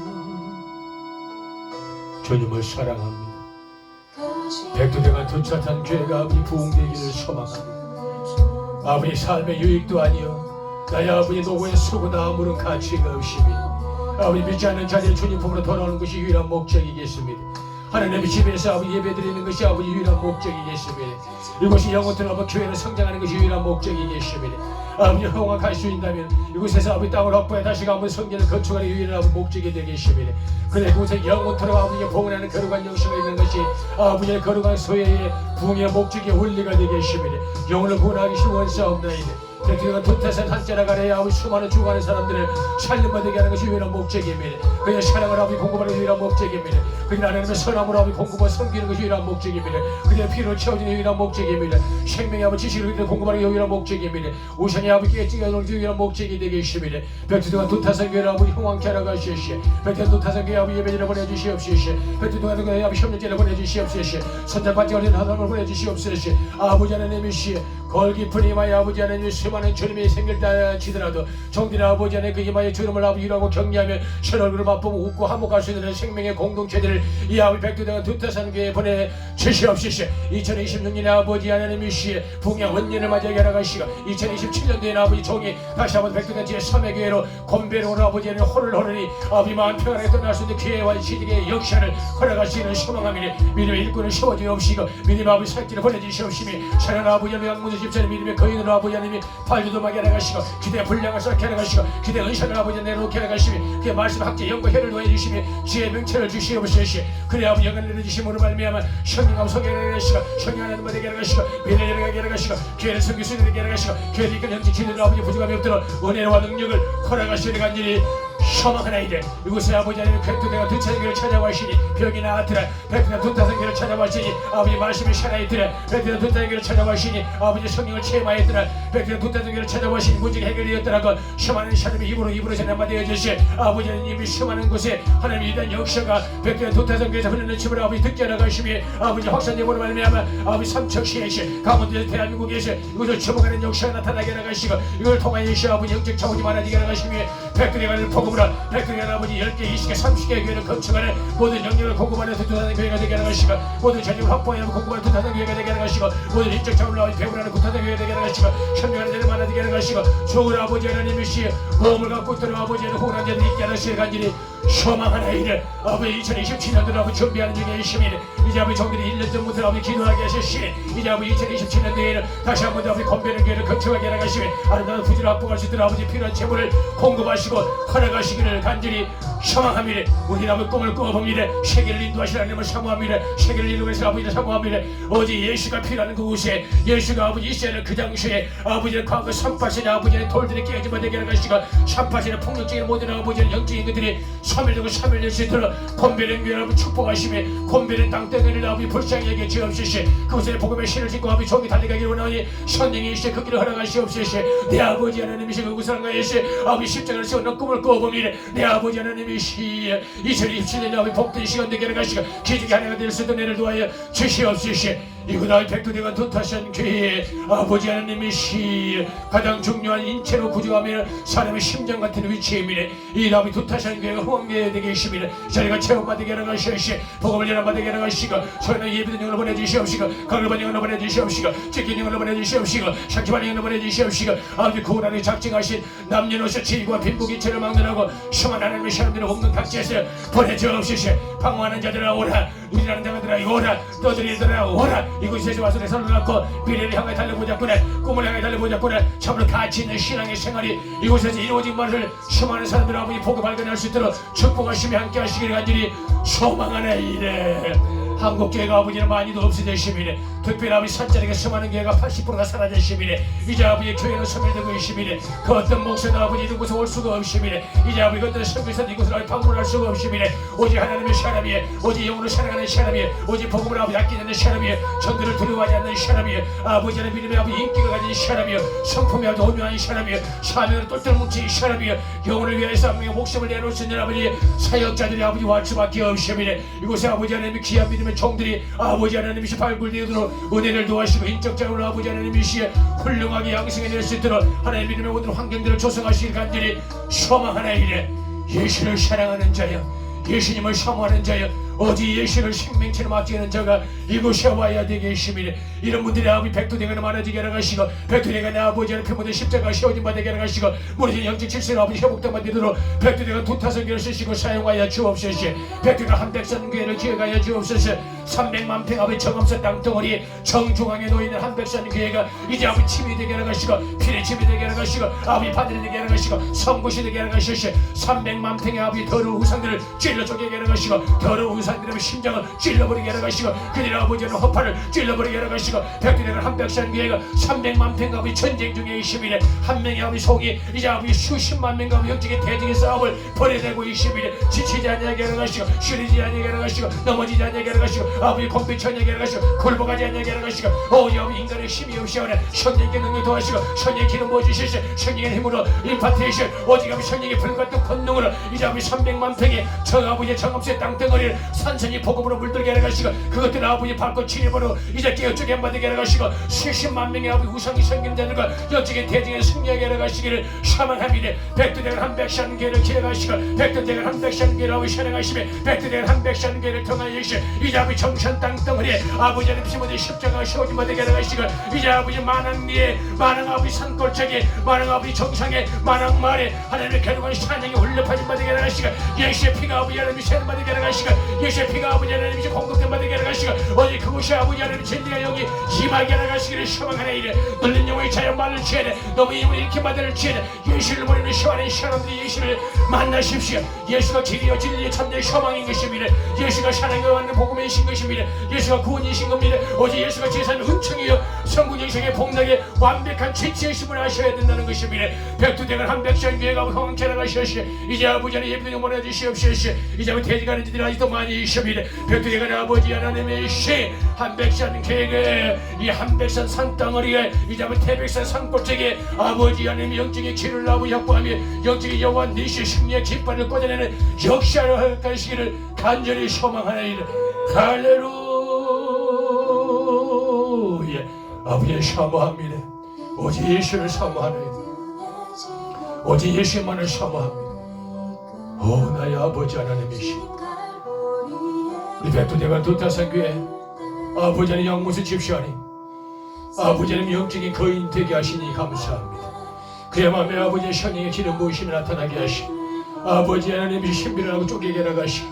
주님을 사랑합니다. 백두대간 도착한 교회가 아버지 부흥되기를 소망합니다. 아버지 삶의 유익도 아니요 나의 아버지 노고에 쓰고나 아무런 가치가 없으니 아버지 믿지 않는 자들이 주님 품으로 돌아오는 것이 유일한 목적이겠습니다. 하나님의 집에서 아버지 예배드리는 것이 아버지 유일한 목적이겠습니다. 이곳이 영혼들 아버지 교회를 성장하는 것이 유일한 목적이겠습니다. 아버지 허락할 수 있다면 이곳에서 아버지 땅을 확보해 다시 한번 성전을 건축하는 유일한 목적이 되겠습니다. 그래 그곳에 영혼토록 아버지의 봉헌하는 거룩한 영성이 있는 것이 아버지의 거룩한 소예의 부흥의 목적의 원리가 되겠습니다. 영혼을 구원하기 원사옵나이다. 백두대간 도태산 한자락 아래에 아버지 수많은 죽어가는 사람들을 살림받게 하는 것이 유일한 목적입니다. 그의 사랑을 아버지 공급하는 유일한 목적입니다. 그의 하나님의 선함으로 아버지 공급하고 섬기는 것이 유일한 목적입니다. 그의 피로 채워지는 유일한 목적입니다. 생명의 아버지 지식을 공급하는 유일한 목적입니다. 우상의 아버지 깨지게 하는 유일한 목적이 되겠습니다. 백두대간 도태산 교회를 아버지 흥왕케 하라 가시옵시고 백두대간 도태산 교회 아버지 예배를 보내주시옵시고 백두대간 교회 아버지 협력제를 보내주시옵시고 선장반지 걸린 하나님을 보내주시옵시고 아버지 하나님이시여 걸 깊은 이마에 아버지 하나님 수많은 주님이 생길지더라도 종들의 아버지 하나님 그 이마에 주님을 아버지 일하고 격려하며 서로 얼굴을 맛보고 웃고 화목할 수 있는 생명의 공동체들을 이 아버지 백두대간 도태산 교회에 보내주시옵시고 2026년에 아버지 하나님이시여 부흥의 원년을 맞이하게 하라가시고 2027년도에 아버지 종이 다시 한번 백두대간 제3의 교회로 곤배로 오는 아버지 하나님 호를 호르니 아버지 마음 평안하게 떠날 수 있는 기회와 시직의 역사를 허락하시기를 소망하며 믿음의 일꾼을 세워주옵시고 믿음의 아버지 살길을 보내주시옵시며 사랑하는 아버지 하나님 양문의 집사님 믿음의 거인으로 아버지 하나님이 발주도하게 하라가시고 기대의 분량을 쌓게 하라가시고 기대의 은사를 아버지 내놓게 하라가시며 그의 말씀 학제 영과 혈을 놓아주시며 지혜의 명철을 주시옵시고 그래 아버지 영광을 내려주심으로 말미암아 성령하고 소개를 하라가시고 성령 하나님 받게 하라가시고 미래를 가게 하라가시고 교회를 섬길 수 있게 하라가시고 교회를 이끌 형제 친구들 아버지 부족함이 없도록 은혜와 능력을 허락하시는 간절히 소망하나이다. 이곳에 아버지 하나님 백두대간 도태산교를 찾아와시니 병이 나았더라. 백두대간 도태산교를 찾아와시니 아버지 말씀이 살아있더라. 백두대간 도태산교를 찾아와시니 아버지 성령을 체험하였더라. 백두대간 도태산교를 찾아와시니 문제가 해결되었더라고 수많은 사람이 입으로 전해받아 주시 아버지 하나님이 수많은 곳에 하나님이 이단 역사가 백두대간 도태산교에서 흘러는 춤을 아버지 듣게 하라가시며 아버지 확산되므로 말미암아 아버지 삼척시에서 강원도 대한민국에서 이곳을 접어가는 역사가 나타나게 하라가시고 이걸 통하여 아버지 영적 자원이 많아지게 하라가시며 백두대가 복음으로 백두대가 아버지 10개 20개 30개 교회를 건축하는 모든 영역을 공급하는 두타산 교회가 되게 하는 것이고 모든 재정을 확보하는 공급하는 두타산 교회가 되게 하는 것이고 모든 인적 자원을 배분하는 두타산 교회가 되게 하는 것이고 현명한 자를 만나게 하는 것이고 좋은 아버지 하나님이시여 보험을 갖고 있던 아버지 하나님 호랑한 자들 있게 하는 시에 간절히 소망하는 일을 아버지 2027년도로 아버지 준비하는 중에 있습니다. 이제 아버지 종들이 1년 전부터 아버지 기도하게 하셨으니 이제 아버지 2027년도에는 다시 한번 더 아버지 건배는 교회를 건축하게 하는 것이며 아름다운 부지를 확보할 수 있도록 아버지 필요한 재물을 공급하시고 허락하시기를 간절히 소망합니다. 우리 아버지 꿈을 꾸어봅니다. 세계를 인도하시는 하나님을 사모합니다. 세계를 인도하시는 아버지를 사모합니다. 어제 예수가 필요한 그곳에 예수가 아버지 있어야 그 당시에 아버지는 과거 산파신의 아버지는 돌들이 깨지마 되게 하는 것이고 산파신의 폭력적인 모든 아버지는 영적인 것들이 소멸되고 사멸될 수 있도록 건배는 교회 아버지 축복하시며 건배는 땅덩이를 아버지 불쌍하게 지옵시시 그곳에 복음의 신을 짓고 아버지 종이 달려가기 원하니 성령이 이시에 그 길을 허락하시옵시시 내 아버지 하나님이시 그곳을 한가하시 아버지 십자가를 세우는 꿈을 꾸어봅니다. 내 아버지 하나님이시 2027년 아버지 복된 시간 되게 하시고 기적이 하나가 될 수 있도록 내를 도하여 주시옵시시 이곳 아버지 백두대간 도타산 교회 아버지 하나님이시 가장 중요한 인체로 구조하며 사람의 심장 같은 위치입니다. 이 아버지 도타산 교회가 후원교회 되게 하십니다. 저희가 체험받게 하는 것이시오 복음을 연합받게 하는 것이고 저희는 예비된 영을 보내주시옵시고 강력한 영을 보내주시옵시고 찢긴 영을 보내주시옵시고 상처받은 영을 보내주시옵시고 아버지 구원하는 작정하신 남녀노소 지위와 빈부기체를 막론하고 심한 하나님의 사람들을 없는 각지에서 보내주옵시고 방황하는 자들아 오라 누리라는 자들아 오라 떠들이들아 오라 이곳에서 와서 내 손을 갖고 미래를 향해 달려보자꾸나 꿈을 향해 달려보자꾸나 참으로 가치 있는 신앙의 생활이 이곳에서 이루어진 말을 수많은 사람들 아버지 보고 발견할 수 있도록 축복하시며 함께 하시기를 간절히 소망하네 이래 한국교회가 아버지는 많이도 없어졌습니다. 특별히 아버지 산자리가 수많은 교회가 80%가 사라졌습니다. 이제 아버지의 교회는 소멸되고 있습니다. 그 어떤 목사도 아버지 이곳에 올 수가 없습니다. 이제 아버지 어떤 선교사도 이곳을 방문할 수가 없습니다. 오직 하나님의 사람이에 오직 영으로 살아가는 사람이에 오직 복음을 아버지 아끼지 않는 사람이에 전도를 두려워하지 않는 사람이에 아버지는 믿음의 아버지 인기가 가진 사람이에 성품이 아주 온유한 사람이에 사명을 똘똘 뭉친 사람이에 영혼을 위해서 한 명의 목숨을 내놓을 수 있는 아버지 사역자들이 아버지 와 수밖에 없습니다. 이곳에 아버지 하나님의 귀한 믿음의 종들이 아버지 하나님이시 발굴되도록 은혜를 도와시고 인적자로 아버지 하나님이시 훌륭하게 양성해낼 수 있도록 하나님 믿음의 모든 환경들을 조성하시길 간절히 소망하나이다. 예수를 사랑하는 자여 예수님을 사모하는 자여 어디 예수를 생명체로 맡기는 자가 이곳에 와야 되게 하십니다. 이런 분들이 아버지 백두대간을 많아지게 하시고 백두대간 내 아버지 하는 표모된 십자가 세워진 바 되게 하시고 무너진 영적 질서를 아버지 회복당만 되도록 백두대간 두타선교를 쓰시고 사용하여 주옵소서. 백두대간 한백선교회를 기획하여 주옵소서. 300만 평 아버지 정엄선 땅덩어리 정중앙에 놓이는 한백선교회가 이제 아버지 침이 되게 하시고 피리 침이 되게 하시고 아버지 바늘이 되게 하시고 성부시 되게 하시고 300만 평의 아버지 더러운 우상들을 찔러 쪼개게 하시고 더러운 우상들의 심장을 찔러버리게 하시고 그들 아버지는 허파를 찔러버리게 하시고 백두대간 한백선교회가 300만 평 아버지 전쟁 중에 있습니다. 한 명의 아버지 속이 이제 아버지 수십만 명과 영적인 대적의 싸움을 벌여내고 있습니다. 지치지 않게 하시고 쉬리지 않게 하시고 넘어지지 않게 하시고 아버지 공비치 않게 하시고 굴복하지 않게 하시고 오직 아버지 인간의 힘이 없이 하는 성령의 능력 도하시고 성령의 기름 부어주시시 성령의 힘으로 임파테이션 오직 아버지 성령의 불같은 권능으로 이제 아버지 300만 평의 저 아버지의 정엄수의 땅덩어리를 산산이 복음으로 물들게 하시고 그것들 아버지 밟고 치료으로 이제 깨어쩌게 한바되게 하시고 수십만 명의 아버지 우상이 생기는 자들과 영적인 대중에 승리하게 하시기를 사망합니다. 백두대간 한백선교회를 기획하시고 백두대간 한백선교회를 아버지 사랑하시며 백두대간 한백선교회를 통하여 이제 아버지 정선 땅덩어리에 아버지 하나님 피묻은 십자가가 세워진 바 되게 하시고 이제 아버지 만왕리에 만왕 아버지 산골짜기에 만왕 아버지 정상에 만왕 마을에 하나님의 괴로운 찬양이 흘러파진 바 되게 하시고 예수의 피가 아버지 하나님이 새는 바 되게 하시고 예수의 피가 아버지 하나님이 공급된 바 되게 하시고 어디 그곳이 아버지 하나님 진리가 여기 임하게 하시기를 소망하네. 이래 널린 영혼의 자연 말을 취해내 너무 영혼이 이렇게 만들을 취해내 예수를 모르는 시원한 사람들이 예수를 만나십시오. 예수가 길이요 진리의 참된 소망인 것입니다. 예수가 사랑과 완전 복음이신 것입니다. 예수가 구원이신 겁니다. 오직 예수가 제사는 은총이요 성군 영생의 복락에 완벽한 최치의심을 하셔야 된다는 것입니다. 백두대간 한백선교회가 황케 나가시옵시오. 이제 아버지 하나님 예비된 영혼 보내주시옵시오. 이제 아버지 대지가는 지들이 아직도 많이 있습니다. 백두대간 아버지 하나님의 시 한백선교회가 이 한백선 산덩어리에 이제 아버지 태백산 산골짜기에 아버지 하나님 영적인 기를 아버지 확보하며 영적인 영원 니시 승리의 깃발을 꽂아내는 역사를 하시기를 간절히 소망하나이다. 할렐루야. 아버지 사모합니다. 오직 예수를 사모하나이다. 오직 예수만을 사모합니다. 오 나의 아버지 하나님이시 우리 백두대간 도타산교회 아버지 하나님 양모습 집시하니 아버지 하나님 영적인 거인 되게 하시니 감사합니다. 그의 마음에 아버지의 성령의 기름 부으심이 나타나게 하시 아버지 하나님이 신비를 하고 쫓기게 나가시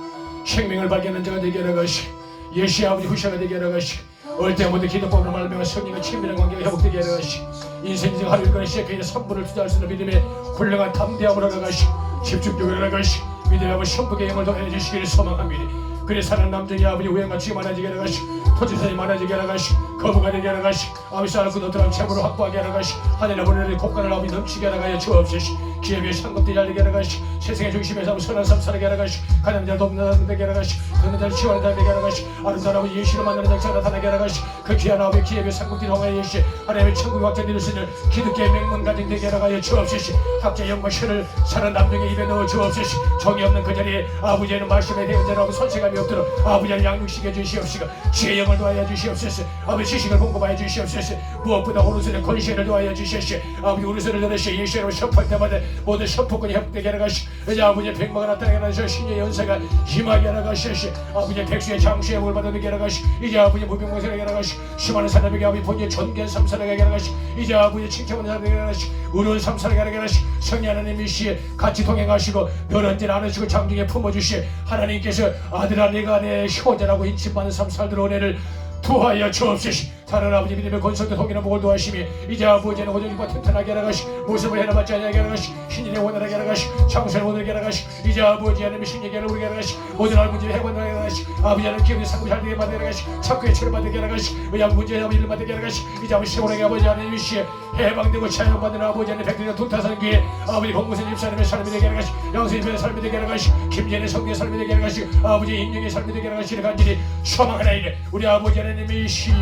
생명을 발견한 자가 되게 나가시 예수의 아버지 후샤가 되게 나가시 얼때 모두 기도법으로 말미암아 성령과 친밀한 관계가 회복되게 나가시 인생 인생 하루 일과를 시작해 선물을 투자할 수 있는 믿음의 훌륭한 담대함으로 나가시 집중적으로 나가시 믿음의 아버지 천국의 영을 더해 주시기를 소망합니다. 그래 사는 남정이 아버지 우행같이 많아지게 나가시 토지산이 많아지게 나가시 거부가 되게 나가시 아버지 쌓고 너들한 채무를 확보하게 나가시 하늘의 보내는 곡간을 아버지 넘치게 나가여 주옵소시 기업의 상급들이 잘리게 나가시 세상의 중심에서 선한 삶 살게 나가시 가난한 자를 돕는 자들 되게 나가시 그런 자를 치유하는 자들 되게 나가시 아름다운 아버지 예수를 만나는 역사가 나타나게 나가시 그 귀한 아버지 기업의 상급들이 홍하의 예수 하나님의 천국의 확장이 이룰 수 있는 기독교의 맹문 가정 되게 나가여 주옵소시 학자의 영과 신을 사는 남정의 입에 넣어 주옵소시 정이 없는 그 자리에 아버지는 말씀에 대한 자라고 선생함이 없도록 아버지를 양육시켜 주시옵시고 지혜의 영을 도하여 주시옵소서 아버지 지식을 공급하여 주시옵소서 무엇보다 오른손에 권세를 도하여 주시옵시고 아버지 오른손을 들으시어 예수로 셔포할 때마다 모든 셔포권이 회복되게 하나가시 이제 아버지의 백마가 나타나게 하나서 신의 연세가 임하게 하나가시오시 아버지의 백수의 장수의 복을 받아들게 하나가시 이제 아버지 무병무생하게 하나가시 수많은 사람에게 아버지 본인의 존귀한 삶 살아가게 하나가시 이제 아버지의 칭찬받는 사람에게 하나가시 의로운 삶 살아가게 하나가시 성령 하나님이 시에 같이 동행하시고 변한질 않으시고 장중에 품어주시에 하나님께서 아들아 내가 내 효자라고 인침받는 삶 살도록 은혜를 도하여 주옵소시 다른 아버지 믿음의 권속도 통일한 복을 도하시며 이제 아버지는 호정과 튼튼하게 하나가시 모습을 해나받지 아니하게 하나가시 신인의 원활하게 하나가시 장수를 원하게 하나가시 이제 아버지 하나님의 신에게 우리게 하나가시 모든 알문제를 해관하게 하나가시 아버지 하나님 기업의 상부 잘되게 만들게 하나가시 착구의 치를 받게 하나가시 의양 문제의 아버지 일을 받게 하나가시 이제 아버지 세월하게 아버지 하나님 시에 해방되고 자유받는 아버지 하나님 백두리가 도타산 기에 아버지 공무선 집사님의 삶이 되게 하나가시 양수님의 삶이 되게 하나가시 김전의 성도의 삶이 되게 하나가시 아버지 인명의 삶이 되게 하나가시를 간절히 소망하나이래 우리 아버지 하나님이 시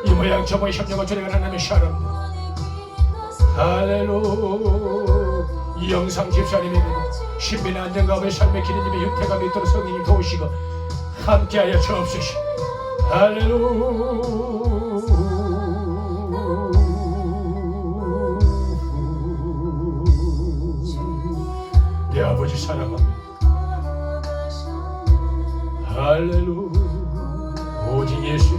이 모양 저 모양 협력과 조례가 하나님의 샤름 할렐루 이 영상 집사님에게 신비의 안정감의 삶의 기름님의 윤택감이 있도록 성령님 도우시고 함께하여 주옵소서 할렐루 내 아버지 사랑합니다 할렐루 오직 예수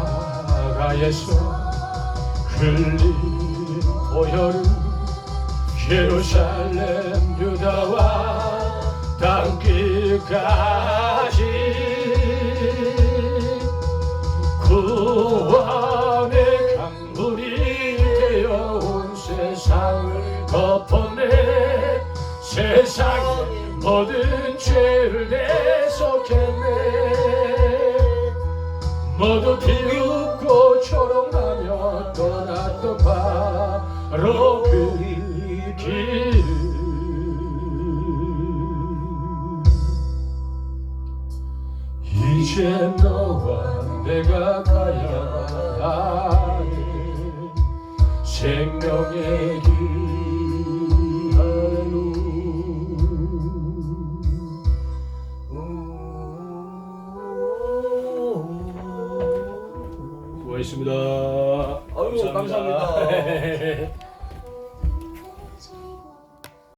십자가에서 흘린 보혈은 예루살렘 유다와 땅끝까지 구원의 강물이 되어온 세상을 덮었네 세상의 모든 죄를 대속했네 모두 비웃고 조롱하며 떠났던 바로 그 길 이제 너와 내가 가야 하는 생명의 길 수고하셨습니다. 아유 감사합니다.